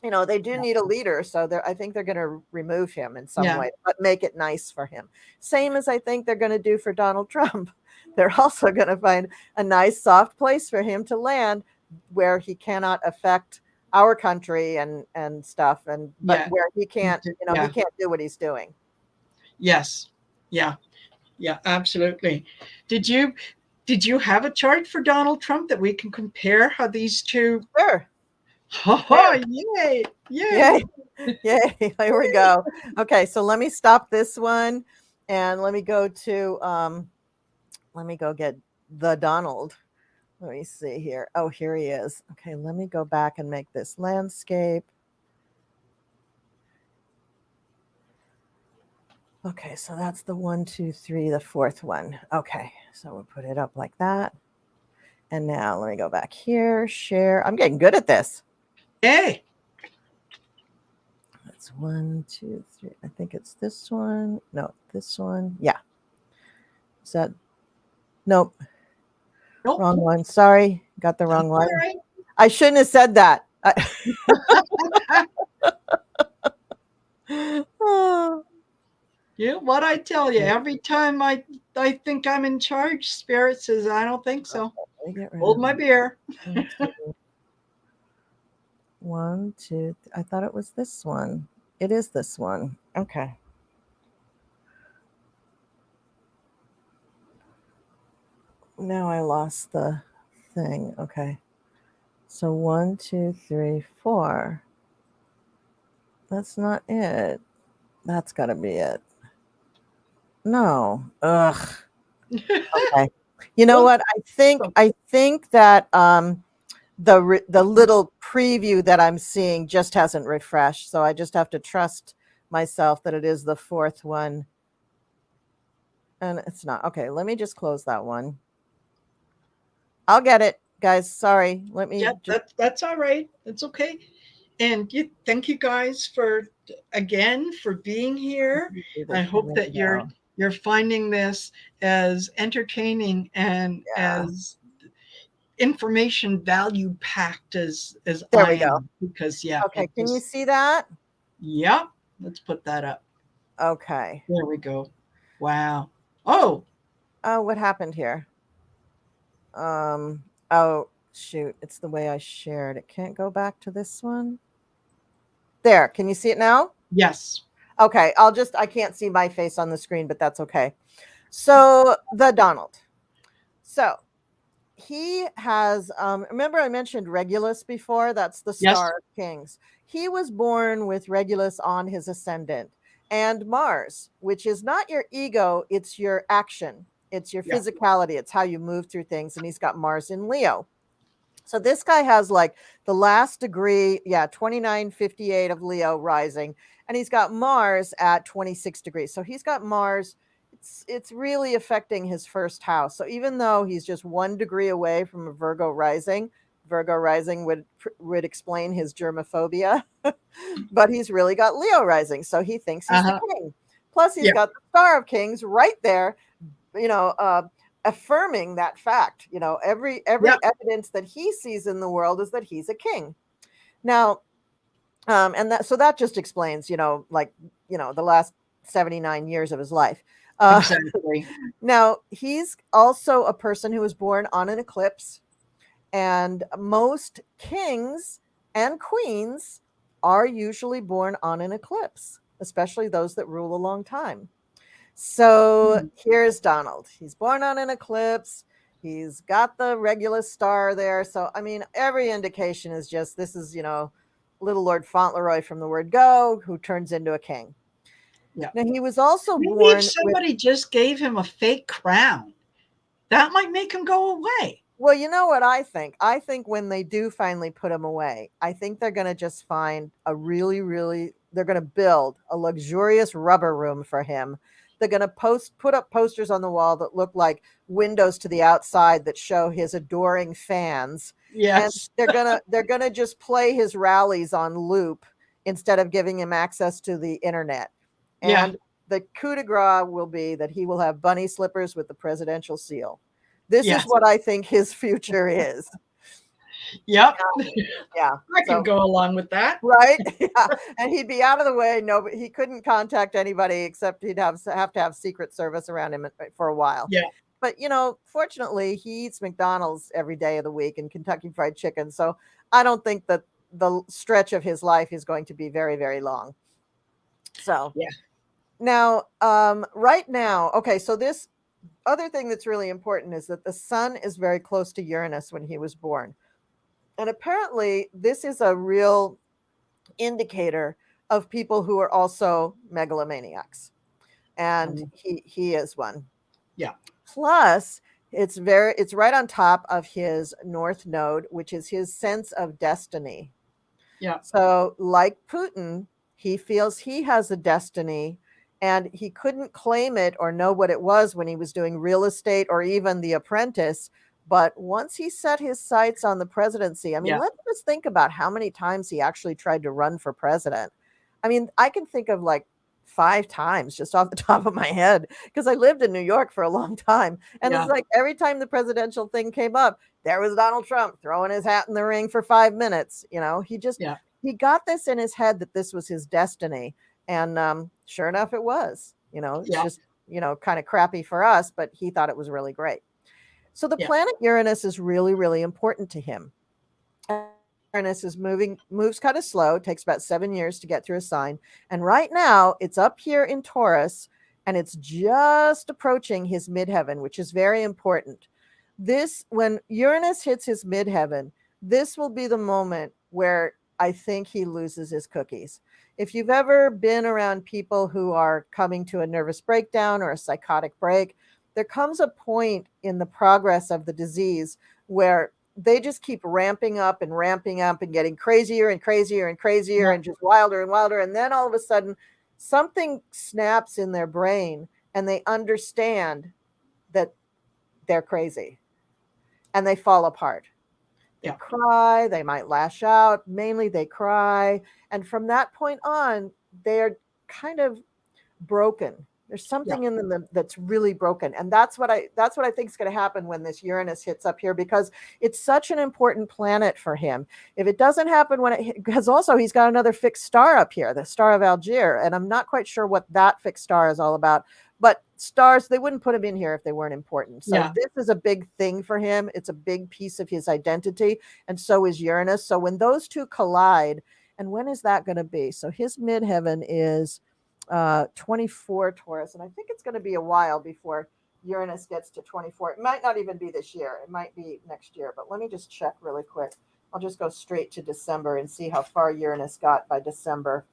they do need a leader. So I think they're going to remove him in some yeah, way, but make it nice for him. Same as I think they're going to do for Donald Trump. They're also going to find a nice, soft place for him to land where he cannot affect our country and stuff. But yeah, where he can't, he yeah, can't do what he's doing. yes, yeah, yeah, absolutely. Did you did you have a chart for Donald Trump that we can compare how these two? Sure. Oh, yay, yay. Yay. Yay. Here we go. Okay. So let me stop this one and let me go get the Donald. Let me see here. Oh, here he is. Okay, let me go back and make this landscape. Okay, so that's the 1, 2, 3, the fourth one. Okay, so we'll put it up like that. And now let me go back here, share. I'm getting good at this. Yay. That's 1, 2, 3. I think it's this one. No, this one. Yeah. Is that? Nope. Nope. Wrong one. Sorry. Got the wrong one. All right. I shouldn't have said that. Oh. Yeah, what I tell you, every time I think I'm in charge, Spirit says, I don't think so. Let me get rid Hold of my beer. 1, 2, 1, 2. I thought it was this one. It is this one. Okay. Now I lost the thing. Okay. So 1, 2, 3, 4. That's not it. That's got to be it. No. Ugh. Okay. You know what? I think that the little preview that I'm seeing just hasn't refreshed, so I just have to trust myself that it is the fourth one. And it's not. Okay, let me just close that one. I'll get it, guys. Sorry. Let me that's all right. It's okay. And thank you guys for being here. I hope that you're finding this as entertaining and as information value packed as there I we go. am. Because okay, can you see that? Yeah, let's put that up. Okay. There we go. Wow. Oh, what happened here? Oh shoot, it's the way I shared. It can't go back to this one. There, can you see it now? Yes. Okay, I can't see my face on the screen, but that's okay. So the Donald. So he has, remember I mentioned Regulus before? That's the star of kings. He was born with Regulus on his ascendant and Mars, which is not your ego, it's your action. It's your physicality. It's how you move through things. And he's got Mars in Leo. So this guy has like the last degree, 2958 of Leo rising. And he's got Mars at 26 degrees. So he's got Mars. It's really affecting his first house. So even though he's just 1 degree away from a Virgo rising would explain his germophobia, but he's really got Leo rising. So he thinks he's the king. Plus he's got the star of kings right there, affirming that fact. Every evidence that he sees in the world is that he's a king. Now, so that just explains, the last 79 years of his life. Exactly. Now, he's also a person who was born on an eclipse, and most kings and queens are usually born on an eclipse, especially those that rule a long time. So here's Donald. He's born on an eclipse. He's got the Regulus star there. So, I mean, every indication is just this is, little Lord Fauntleroy from the word go, who turns into a king. Yeah. Now, he was also Maybe born if somebody just gave him a fake crown, that might make him go away. Well, you know what I think? I think when they do finally put him away, I think they're going to just find a they're going to build a luxurious rubber room for him. They're going to put up posters on the wall that look like windows to the outside that show his adoring fans. Yes. And they're going to just play his rallies on loop instead of giving him access to the internet. And the coup de grace will be that he will have bunny slippers with the presidential seal. This is what I think his future is. Yep. Yeah. I can go along with that. Right? Yeah. And he'd be out of the way. No, he couldn't contact anybody except he'd have to have Secret Service around him for a while. Yeah. But, fortunately, he eats McDonald's every day of the week and Kentucky Fried Chicken. So I don't think that the stretch of his life is going to be very, very long. So, now, right now, okay, so this other thing that's really important is that the sun is very close to Uranus when he was born. And apparently this is a real indicator of people who are also megalomaniacs. And he is one. Yeah. Plus, it's right on top of his north node, which is his sense of destiny. Yeah. So like Putin, he feels he has a destiny and he couldn't claim it or know what it was when he was doing real estate or even The Apprentice. But once he set his sights on the presidency, I mean, let's just think about how many times he actually tried to run for president. I mean, I can think of like 5 times just off the top of my head because I lived in New York for a long time. And it's like every time the presidential thing came up, there was Donald Trump throwing his hat in the ring for 5 minutes. He got this in his head that this was his destiny. And sure enough, it was, it's just, kind of crappy for us, but he thought it was really great. So the planet Uranus is really, really important to him. Uranus moves kind of slow, takes about 7 years to get through a sign. And right now it's up here in Taurus and it's just approaching his midheaven, which is very important. When Uranus hits his midheaven, this will be the moment where I think he loses his cookies. if you've ever been around people who are coming to a nervous breakdown or a psychotic break, there comes a point in the progress of the disease where they just keep ramping up and getting crazier and crazier and crazier Yeah. and just wilder and wilder. And then all of a sudden, something snaps in their brain and they understand that they're crazy and they fall apart. They Yeah. cry, they might lash out, mainly they cry. And from that point on, they're kind of broken. There's Yeah. something in them that's really broken. And that's what I think is going to happen when this Uranus hits up here, because it's such an important planet for him. If it doesn't happen when it, because also he's got another fixed star up here, the star of Algiers, and I'm not quite sure what that fixed star is all about. But stars, they wouldn't put him in here if they weren't important. So Yeah. this is a big thing for him. It's a big piece of his identity. And so is Uranus. So when those two collide, and when is that going to be? So his midheaven is 24 Taurus. And I think it's going to be a while before Uranus gets to 24. It might not even be this year. It might be next year. But let me just check really quick. I'll just go straight to December and see how far Uranus got by December.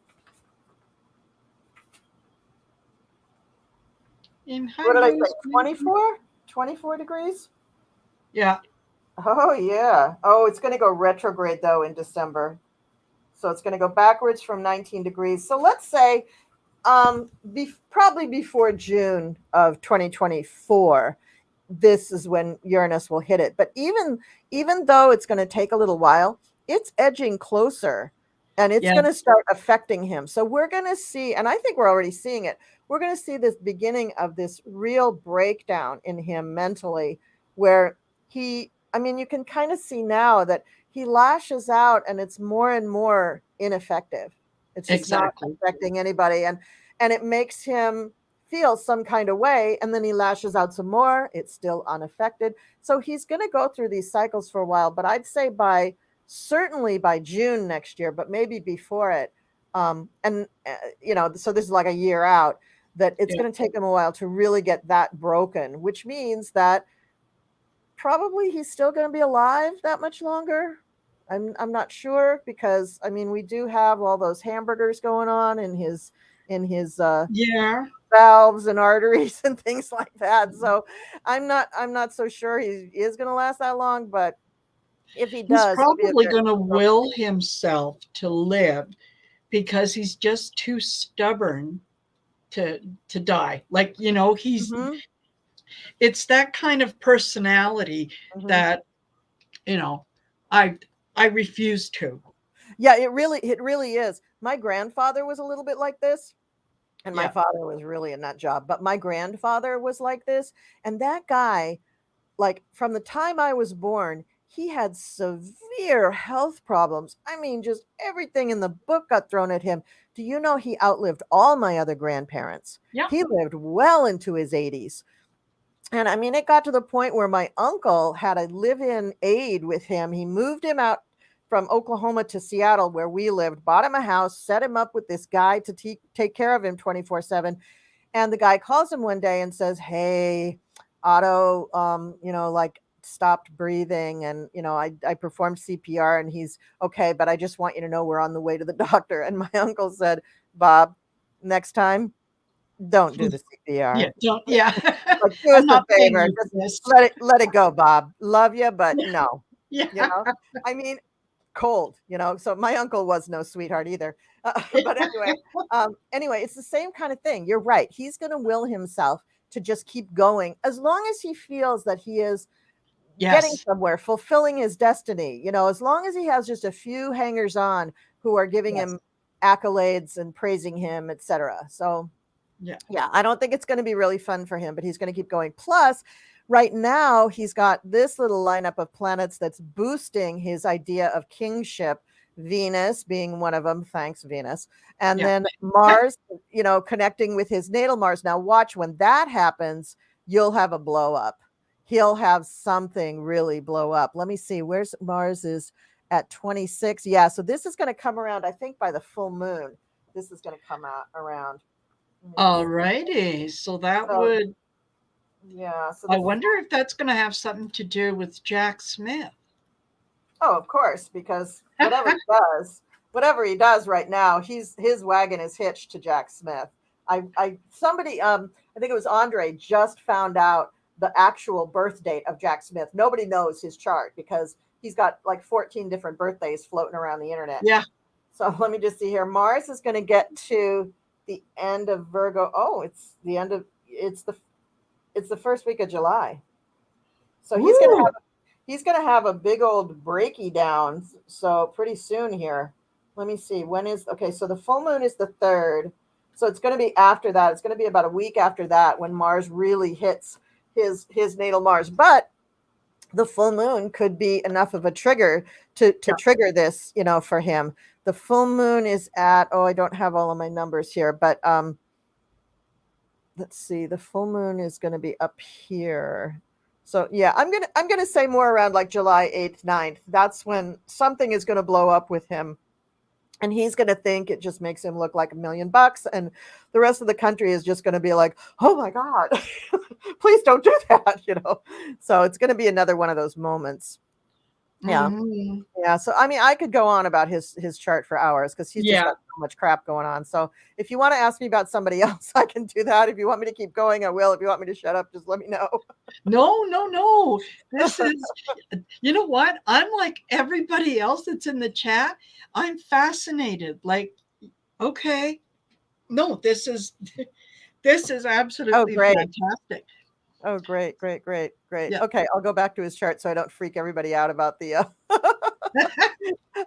What did I say? 24? 24 degrees? Yeah. Oh, yeah. Oh, it's going to go retrograde, though, in December. So it's going to go backwards from 19 degrees. So let's say probably before June of 2024, this is when Uranus will hit it. But even though it's going to take a little while, it's edging closer and it's going to start affecting him. So we're going to see, and I think we're already seeing it, we're going to see this beginning of this real breakdown in him mentally, where you can kind of see now that he lashes out and it's more and more ineffective. It's just Exactly. not affecting anybody. And it makes him feel some kind of way. And then he lashes out some more. It's still unaffected. So he's going to go through these cycles for a while. But I'd say certainly by June next year, but maybe before it. So this is like a year out, that it's going to take him a while to really get that broken, which means that probably he's still going to be alive that much longer. I'm not sure, because we do have all those hamburgers going on in his valves and arteries and things like that. So I'm not so sure he is going to last that long, but if he does, he's probably going to will himself to live, because he's just too stubborn to die. Like, he's it's that kind of personality that I refuse to. Yeah, it really is. My grandfather was a little bit like this. And my father was really a nut job, but my grandfather was like this. And that guy, like from the time I was born, he had severe health problems. Just everything in the book got thrown at him. Do you know he outlived all my other grandparents? Yeah. He lived well into his 80s. And it got to the point where my uncle had a live-in aide with him. He moved him out from Oklahoma to Seattle, where we lived, bought him a house, set him up with this guy to take care of him 24/7. And the guy calls him one day and says, "Hey, Otto, stopped breathing, and I performed CPR, and he's okay, but I just want you to know we're on the way to the doctor." And my uncle said, "Bob, next time, don't do the CPR. Yeah, don't. Yeah, like, do us a favor. Just let it go, Bob. Love you, but no." Yeah. Cold. So my uncle was no sweetheart either. But anyway, it's the same kind of thing. You're right. He's going to will himself to just keep going as long as he feels that he is getting somewhere, fulfilling his destiny. As long as he has just a few hangers on who are giving him accolades and praising him, etc. So yeah, I don't think it's going to be really fun for him, but he's going to keep going. Plus, right now, he's got this little lineup of planets that's boosting his idea of kingship. Venus being one of them. Thanks, Venus. And then Mars, connecting with his natal Mars. Now, watch when that happens, you'll have a blow up. He'll have something really blow up. Let me see. Where's Mars is at 26. Yeah, so this is going to come around, I think, by the full moon. This is going to come out around. All righty. So that would. Yeah. So I wonder if that's going to have something to do with Jack Smith. Oh, of course, because whatever he does, whatever he does right now, his wagon is hitched to Jack Smith. Somebody, I think it was Andre, just found out the actual birth date of Jack Smith. Nobody knows his chart because he's got like 14 different birthdays floating around the internet. Yeah. So let me just see here. Mars is going to get to the end of Virgo. Oh, it's the first week of July. So he's gonna have a big old breaky down. So pretty soon here. Let me see. So the full moon is the 3rd. So it's going to be after that. It's going to be about a week after that when Mars really hits his natal Mars. But the full moon could be enough of a trigger to trigger this, for him. The full moon is at, I don't have all of my numbers here, but let's see. The full moon is going to be up here. So yeah, I'm gonna say more around like July 8th, 9th. That's when something is going to blow up with him. And he's going to think it just makes him look like $1 million. And the rest of the country is just going to be like, oh my God, please don't do that. So it's going to be another one of those moments. Yeah. Mm-hmm. Yeah. So, I mean, I could go on about his chart for hours because he's just got so much crap going on. So if you want to ask me about somebody else, I can do that. If you want me to keep going, I will. If you want me to shut up, just let me know. No. This is, you know what? I'm like everybody else that's in the chat. I'm fascinated. Like, okay. No, this is absolutely fantastic. Oh, great. Yeah. Okay, I'll go back to his chart so I don't freak everybody out about the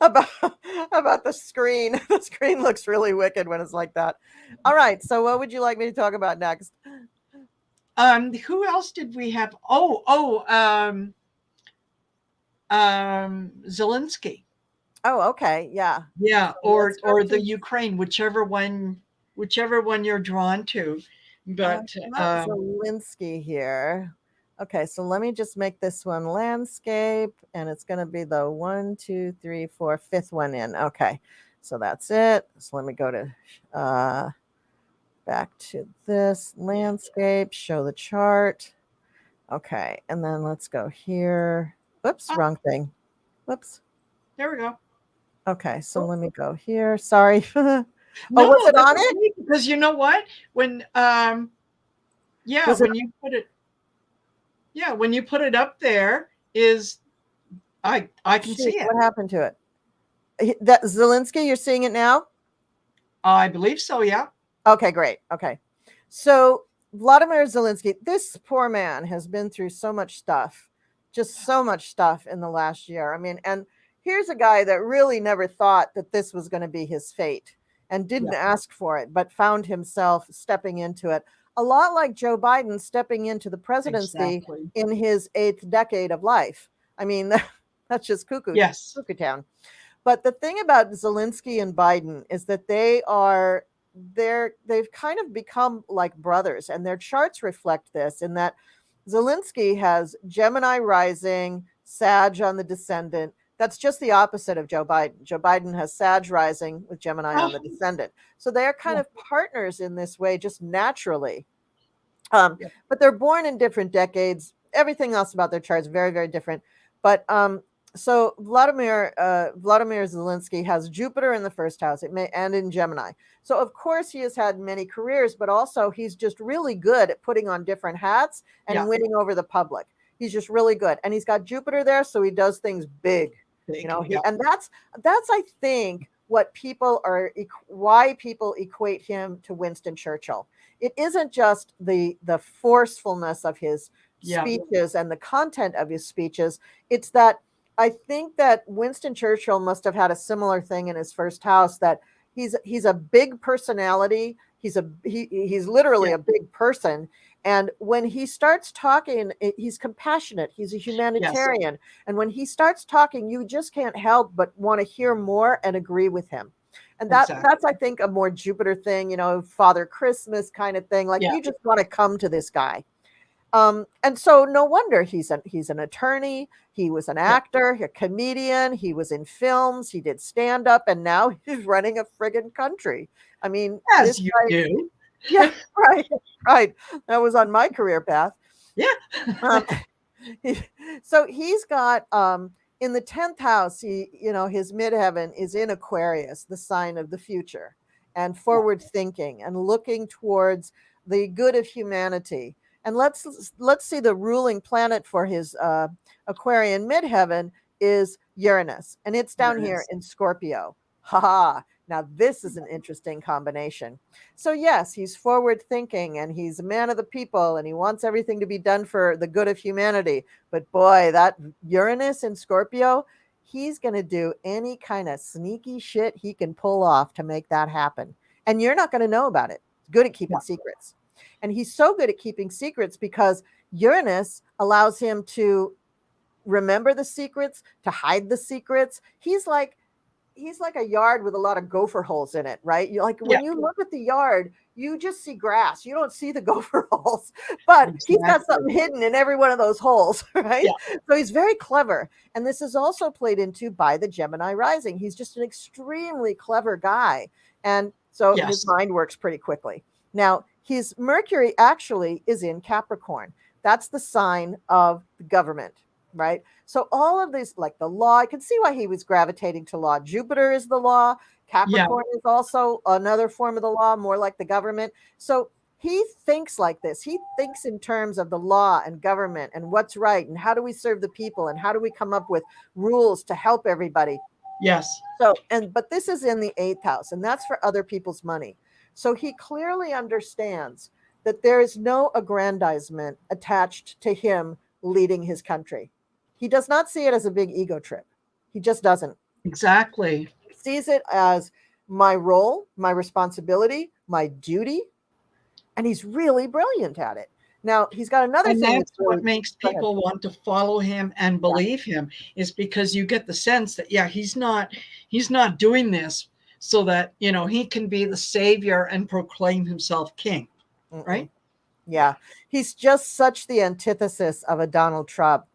about the screen. The screen looks really wicked when it's like that. All right, so what would you like me to talk about next? Who else did we have? Zelensky. Oh, okay, yeah. Yeah, or the Ukraine, whichever one you're drawn to. But Zelensky here. Okay, so let me just make this one landscape, and it's going to be the 1, 2, 3, 4, 5th one in. Okay, so that's it. So let me go to back to this landscape, show the chart. Okay, and then let's go here. Whoops, wrong thing. Whoops. There we go. Okay, so let me go here. Sorry. Was it on it? Because you know what? When when you put it up there is I can see it. What happened to it? That Zelensky, you're seeing it now? I believe so, yeah. Okay, great. Okay. So Vladimir Zelensky, this poor man has been through so much stuff, just so much stuff in the last year. I mean, and here's a guy that really never thought that this was going to be his fate and didn't ask for it, but found himself stepping into it. A lot like Joe Biden stepping into the presidency in his 8th decade of life. I mean, that's just cuckoo town. But the thing about Zelensky and Biden is that they've kind of become like brothers, and their charts reflect this in that Zelensky has Gemini rising, Sag on the descendant. That's just the opposite of Joe Biden. Joe Biden has Sag rising with Gemini on the descendant. So they are kind of partners in this way, just naturally. But they're born in different decades. Everything else about their charts is very, very different. But so Vladimir Zelensky has Jupiter in the 1st house, and in Gemini. So of course he has had many careers, but also he's just really good at putting on different hats and winning over the public. He's just really good, and he's got Jupiter there, so he does things big. And that's I think why people equate him to Winston Churchill. It isn't just the forcefulness of his speeches and the content of his speeches. It's that I think that Winston Churchill must have had a similar thing in his 1st house, that he's a big personality. He's literally a big person. And when he starts talking, he's compassionate. He's a humanitarian. Yes. And when he starts talking, you just can't help but want to hear more and agree with him. And that's, I think, a more Jupiter thing, Father Christmas kind of thing. Like you just want to come to this guy. And so no wonder he's an attorney. He was an actor, a comedian. He was in films. He did stand up, and now he's running a friggin' country. I mean, as you do. Yeah, right. That was on my career path. Yeah. So he's got in the 10th house, his midheaven is in Aquarius, the sign of the future, and forward thinking and looking towards the good of humanity. And let's see, the ruling planet for his Aquarian midheaven is Uranus, and it's down here in Scorpio. Ha! Now this is an interesting combination. So yes, he's forward thinking and he's a man of the people and he wants everything to be done for the good of humanity. But boy, that Uranus in Scorpio, he's going to do any kind of sneaky shit he can pull off to make that happen. And you're not going to know about it. He's good at keeping secrets. And he's so good at keeping secrets because Uranus allows him to remember the secrets, to hide the secrets. He's like a yard with a lot of gopher holes in it, right? You like when you look at the yard, you just see grass. You don't see the gopher holes, but he's got something hidden in every one of those holes, right? Yeah. So he's very clever. And this is also played into by the Gemini rising. He's just an extremely clever guy. And so his mind works pretty quickly. Now, his Mercury actually is in Capricorn. That's the sign of the government, right? So all of these, like the law, I can see why he was gravitating to law. Jupiter is the law. Capricorn is also another form of the law, more like the government. So he thinks like this. He thinks in terms of the law and government and what's right and how do we serve the people and how do we come up with rules to help everybody. Yes. So, but this is in the 8th house, and that's for other people's money. So he clearly understands that there is no aggrandizement attached to him leading his country. He does not see it as a big ego trip. He just doesn't. Exactly. He sees it as my role, my responsibility, my duty, and he's really brilliant at it. Now, he's got another thing. That's what makes people want to follow him and believe him, is because you get the sense that, he's not doing this so that, he can be the savior and proclaim himself king, right? Yeah. He's just such the antithesis of a Donald Trump.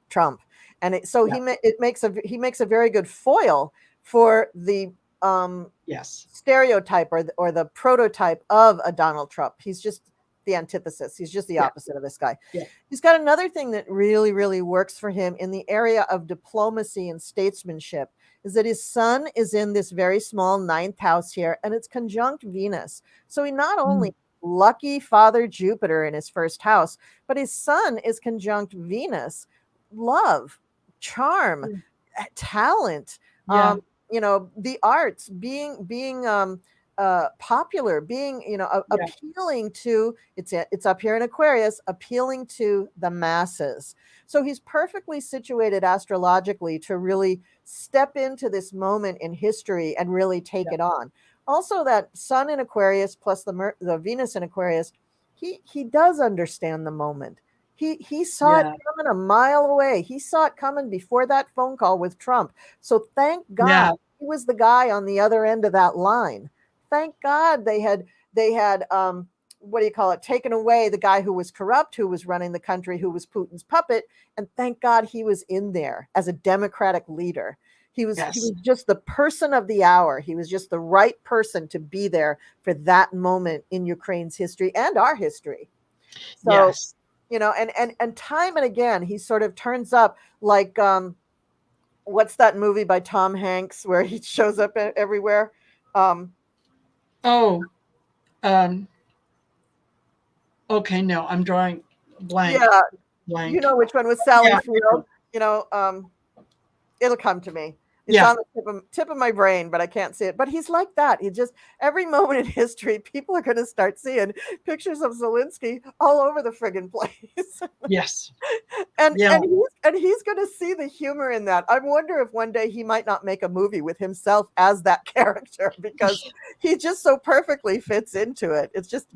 And he makes a very good foil for the stereotype or the prototype of a Donald Trump. He's just the antithesis. He's just the opposite of this guy. Yeah. He's got another thing that really, really works for him in the area of diplomacy and statesmanship, is that his sun is in this very small 9th house here, and it's conjunct Venus. So he not only lucky Father Jupiter in his first house, but his sun is conjunct Venus, love, charm, talent, the arts, being popular, being, appealing to, it's up here in Aquarius, appealing to the masses. So he's perfectly situated astrologically to really step into this moment in history and really take it on. Also, that sun in Aquarius plus the Venus in Aquarius, he does understand the moment. He saw it coming a mile away. He saw it coming before that phone call with Trump. So thank God he was the guy on the other end of that line. Thank God they had taken away the guy who was corrupt, who was running the country, who was Putin's puppet. And thank God he was in there as a democratic leader. He was just the person of the hour. He was just the right person to be there for that moment in Ukraine's history and our history. So, and time and again, he sort of turns up like, what's that movie by Tom Hanks where he shows up everywhere? Okay, no, I'm drawing blank. Yeah, blank. You know which one was Sally Field? It'll come to me. It's on the tip of my brain, but I can't see it. But he's like that. He just, every moment in history, people are going to start seeing pictures of Zelensky all over the friggin' place. Yes. And he's going to see the humor in that. I wonder if one day he might not make a movie with himself as that character, because he just so perfectly fits into it. It's just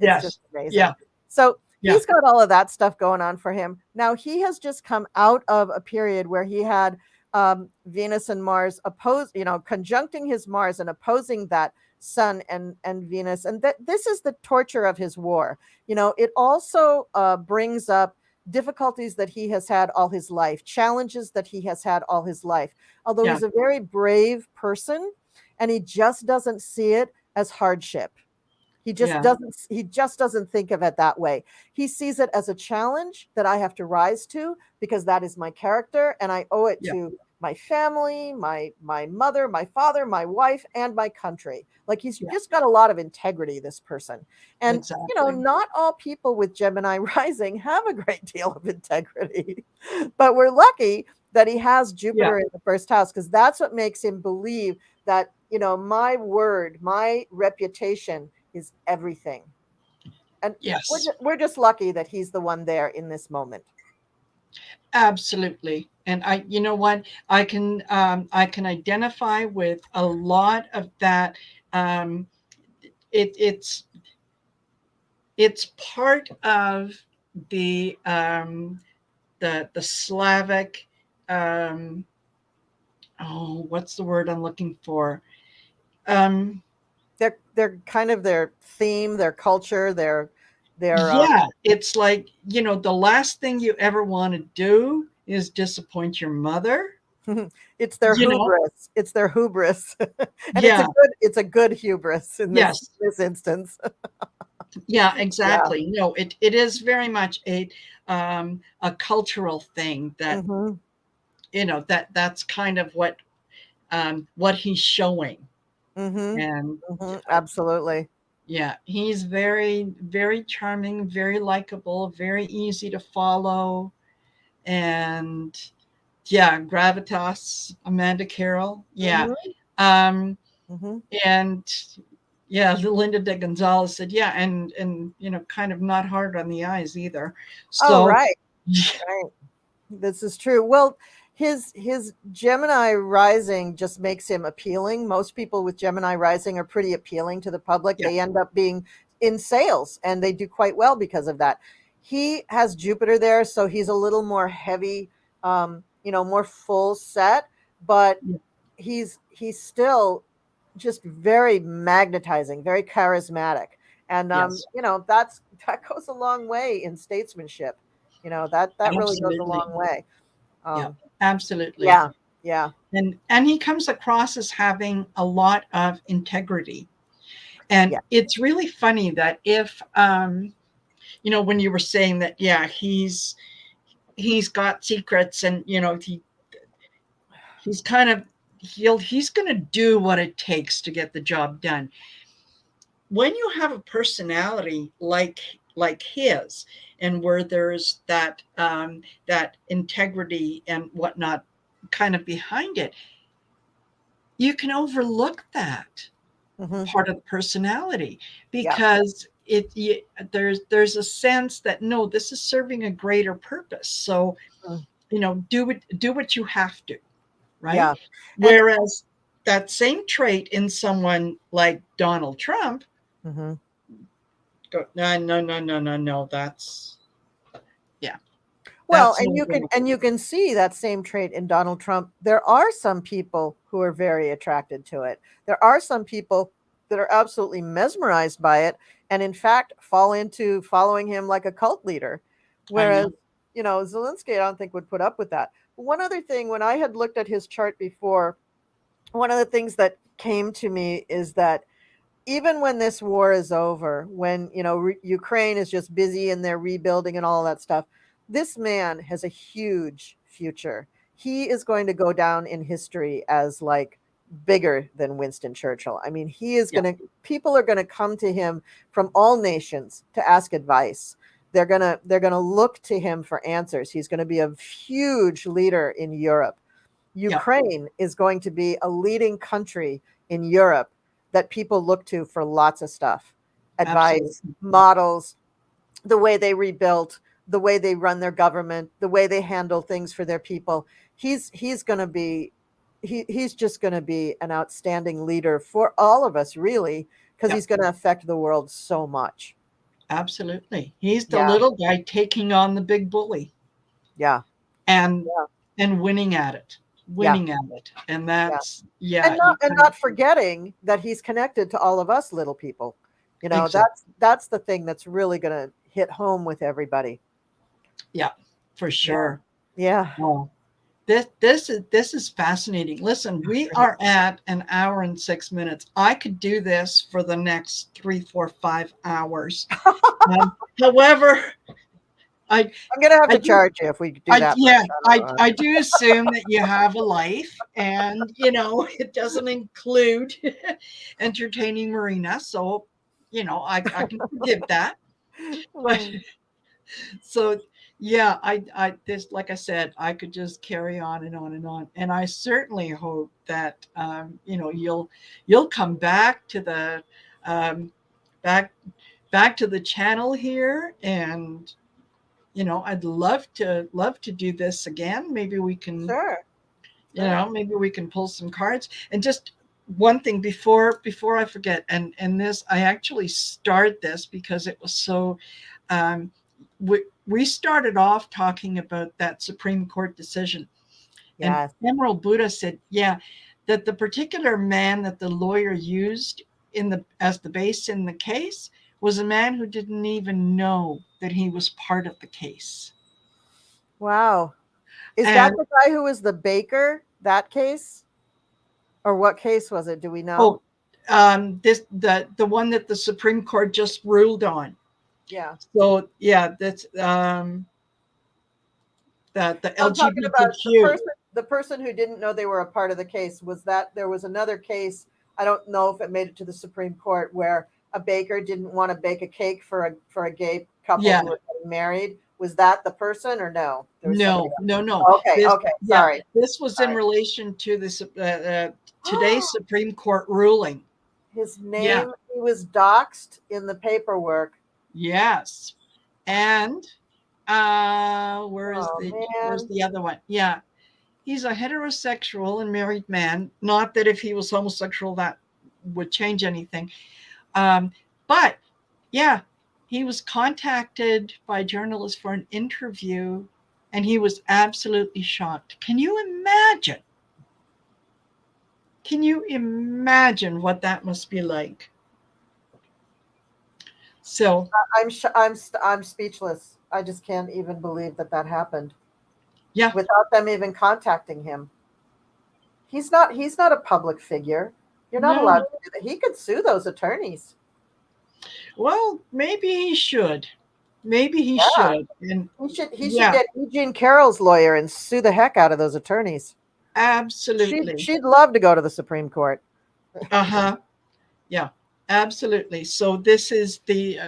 amazing. Yeah. So he's got all of that stuff going on for him. Now he has just come out of a period where he had Venus and Mars conjuncting his Mars and opposing that Sun and Venus. And this is the torture of his war. It also brings up difficulties that he has had all his life, challenges that he has had all his life. Although he's a very brave person, and he just doesn't see it as hardship. He just doesn't think of it that way. He sees it as a challenge that I have to rise to, because that is my character, and I owe it to my family, my mother, my father, my wife, and my country. Like he's Yeah, just got a lot of integrity, this person. And exactly. not all people with Gemini rising have a great deal of integrity. But we're lucky that he has Yeah. Jupiter in the first house, because that's what makes him believe that, my word, my reputation is everything. And Yes. we're just lucky that he's the one there in this moment. Absolutely. And you know what, I can identify with a lot of that. Um, it's part of the the Slavic. Um, oh, what's the word I'm looking for? Um, They're kind of their theme, their culture, their yeah, it's like, the last thing you ever want to do is disappoint your mother. it's their You know, hubris. It's their hubris. And yeah, it's a good hubris in yes. this instance. Yeah, Yeah. exactly. No, it is very much a cultural thing that, Hmm. that's kind of what he's showing. Hmm. And Hmm. uh, Absolutely. yeah, he's very, very charming, very likable, very easy to follow. And yeah, gravitas, Amanda Carroll. Yeah. Hmm. Um, Hmm. and yeah, Linda de Gonzalez said, yeah, and kind of not hard on the eyes either. Oh, So right. Right. This is true. Well, his Gemini rising just makes him appealing. Most people with Gemini rising are pretty appealing to the public. yeah, They end up being in sales and they do quite well because of that. He has Jupiter there, so he's a little more heavy, more full set, but yeah, he's still just very magnetizing, very charismatic. And yes, that goes a long way in statesmanship. That really goes a absolutely. long way. Yeah, Um, absolutely. yeah, yeah, And he comes across as having a lot of integrity. And yeah. it's really funny that if when you were saying that, yeah, he's got secrets, and he's kind of he's going to do what it takes to get the job done. When you have a personality like his, and where there's that integrity and whatnot kind of behind it, you can overlook that Hmm. part of the personality, Yeah. because there's a sense that, no, this is serving a greater purpose. So Mm. do what you have to, right? Yeah. And Whereas that same trait in someone like Donald Trump, mhm. go, no, no, no, no, no, no, yeah, Well, that's not going to and work. you can see that same trait in Donald Trump. There are some people who are very attracted to it. There are some people that are absolutely mesmerized by it and in fact fall into following him like a cult leader. I Whereas, know. Zelensky, I don't think would put up with that. One other thing, when I had looked at his chart before, one of the things that came to me is that even when this war is over, when Ukraine is just busy and they're rebuilding and all that stuff, this man has a huge future. He is going to go down in history as like bigger than Winston Churchill. I mean, Yeah, people are going to come to him from all nations to ask advice. They're going to look to him for answers. He's going to be a huge leader in Europe. yeah, Ukraine is going to be a leading country in Europe that people look to for lots of stuff, advice, absolutely. models, the way they rebuilt, the way they run their government, the way they handle things for their people. He's going to be he's just going to be an outstanding leader for all of us, really, because Yeah, he's going to affect the world so much. absolutely. He's the Yeah, little guy taking on the big bully, yeah, and yeah, winning at it, yeah, and yeah. that's, and yeah, not you and kind of, not forgetting that he's connected to all of us little people. exactly. That's the thing that's really going to hit home with everybody. Yeah, for Yeah, sure. yeah. Well, this is fascinating. Listen, we Great. are at an hour and 6 minutes. I could do this for the next 3, 4, 5 hours. However, I, I'm gonna have I to do, charge you if we do that. yeah, I don't know. I do assume that you have a life, and it doesn't include entertaining Marina. So, I can forgive that. But so yeah, this, like I said, I could just carry on and on and on. And I certainly hope that you'll come back to the um, back back to the channel here, and I'd love to do this again. Maybe we can, Sure. Sure. maybe we can pull some cards. And just one thing before I forget, and this, I actually start this because it was so um, we started off talking about that Supreme Court decision, and Yes. Emerald Buddha said, yeah, that the particular man that the lawyer used as the base in the case was a man who didn't even know that he was part of the case. Wow. Is that And the guy who was the baker? That case, or what case was it? Do we know? oh, the one that the Supreme Court just ruled on. Yeah. So yeah, that's the I'm talking about LGBTQ. the person who didn't know they were a part of the case. Was that there was another case? I don't know if it made it to the Supreme Court where a baker didn't want to bake a cake for a gay couple Yeah. who were getting married. Was that the person or no? There was somebody No, else. no. Okay. This, Okay. yeah, Sorry. this was in Sorry. relation to this today's Supreme Court ruling. His Yeah. name, he was doxxed in the paperwork. Yes. And where's man. the other one? Yeah. He's a heterosexual and married man. Not that if he was homosexual that would change anything. But yeah, he was contacted by journalists for an interview, and he was absolutely shocked. Can you imagine? Can you imagine what that must be like? So I'm speechless. I just can't even believe that happened. yeah, Without them even contacting him. He's not a public figure. You're not allowed no. to do that. He could sue those attorneys. Well, maybe he should. Maybe he Yeah. should. And He should yeah, get Eugene Carroll's lawyer and sue the heck out of those attorneys. absolutely. She'd love to go to the Supreme Court. Uh-huh. Yeah, absolutely. So this is the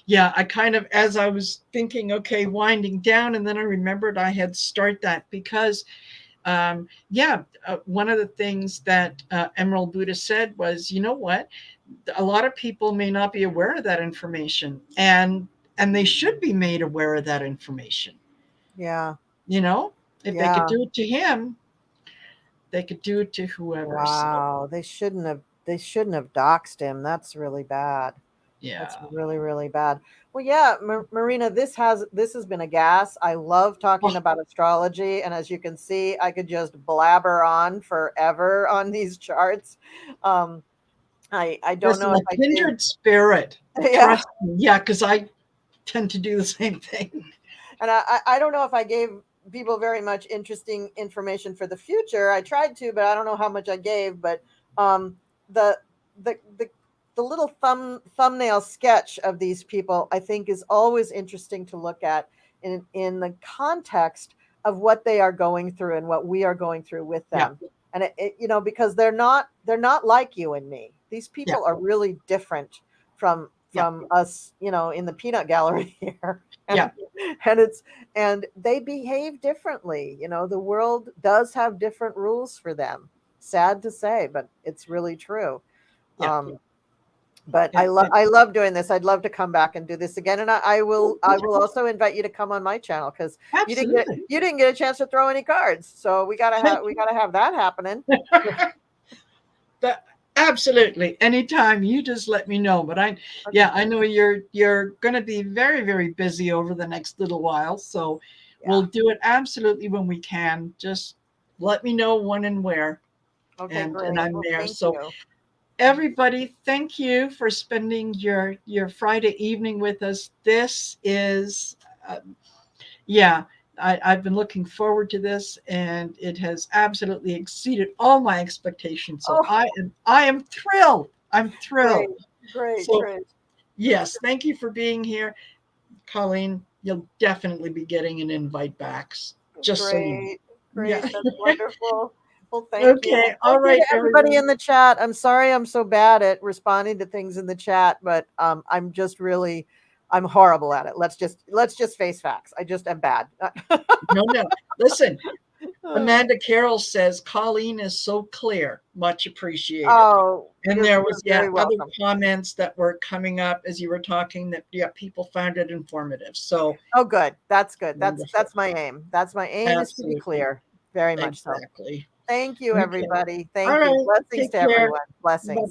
yeah, I kind of, as I was thinking, okay, winding down, and then I remembered I had start that because one of the things that Emerald Buddha said was, you know what, a lot of people may not be aware of that information, and they should be made aware of that information. Yeah. If they could do it to him, they could do it to whoever. Wow. So, They shouldn't have doxed him. That's really bad. yeah. That's really, really bad. Well, yeah, Marina, this has been a gas. I love talking about astrology, and as you can see, I could just blabber on forever on these charts. I don't know if A I kindred spirit. Yeah. Trust me. Yeah, because I tend to do the same thing. And I don't know if I gave people very much interesting information for the future. I tried to, but I don't know how much I gave. But the the the the little thumbnail sketch of these people, I think, is always interesting to look at in the context of what they are going through and what we are going through with them. Yeah. And because they're not like you and me. These people are really different from us, in the peanut gallery here. And they behave differently. The world does have different rules for them. Sad to say, but it's really true. But I love doing this. I'd love to come back and do this again. And I will also invite you to come on my channel, because you didn't get a chance to throw any cards. So we gotta have that happening. Absolutely. Anytime, you just let me know. But I know you're going to be very, very busy over the next little while. So we'll do it absolutely when we can. Just let me know when and where. Okay, great. And I'm there. Thank So you. Everybody, thank you for spending your Friday evening with us. This is, I've been looking forward to this, and it has absolutely exceeded all my expectations. So I am thrilled. I'm thrilled. Great. So, yes, thank you for being here, Colleen. you'll definitely be getting an invite back. Just so you know. Great. Yeah. That's wonderful. Well, thank you. Okay. Thank All you right, to everybody everyone. in the chat. I'm sorry I'm so bad at responding to things in the chat, but I'm just really, I'm horrible at it. Let's just face facts. I just am bad. No. Listen, Amanda Carroll says Colleen is so clear. Much appreciated. Oh, And you're there was very other welcome. comments that were coming up as you were talking that people found it informative. So Oh, good. That's good. wonderful. That's my aim. That's my aim, is to be Absolutely. clear. Very much so. Exactly. Thank you, Okay. everybody. All Thank you. right. Blessings Take to care. everyone. Blessings. Bye-bye.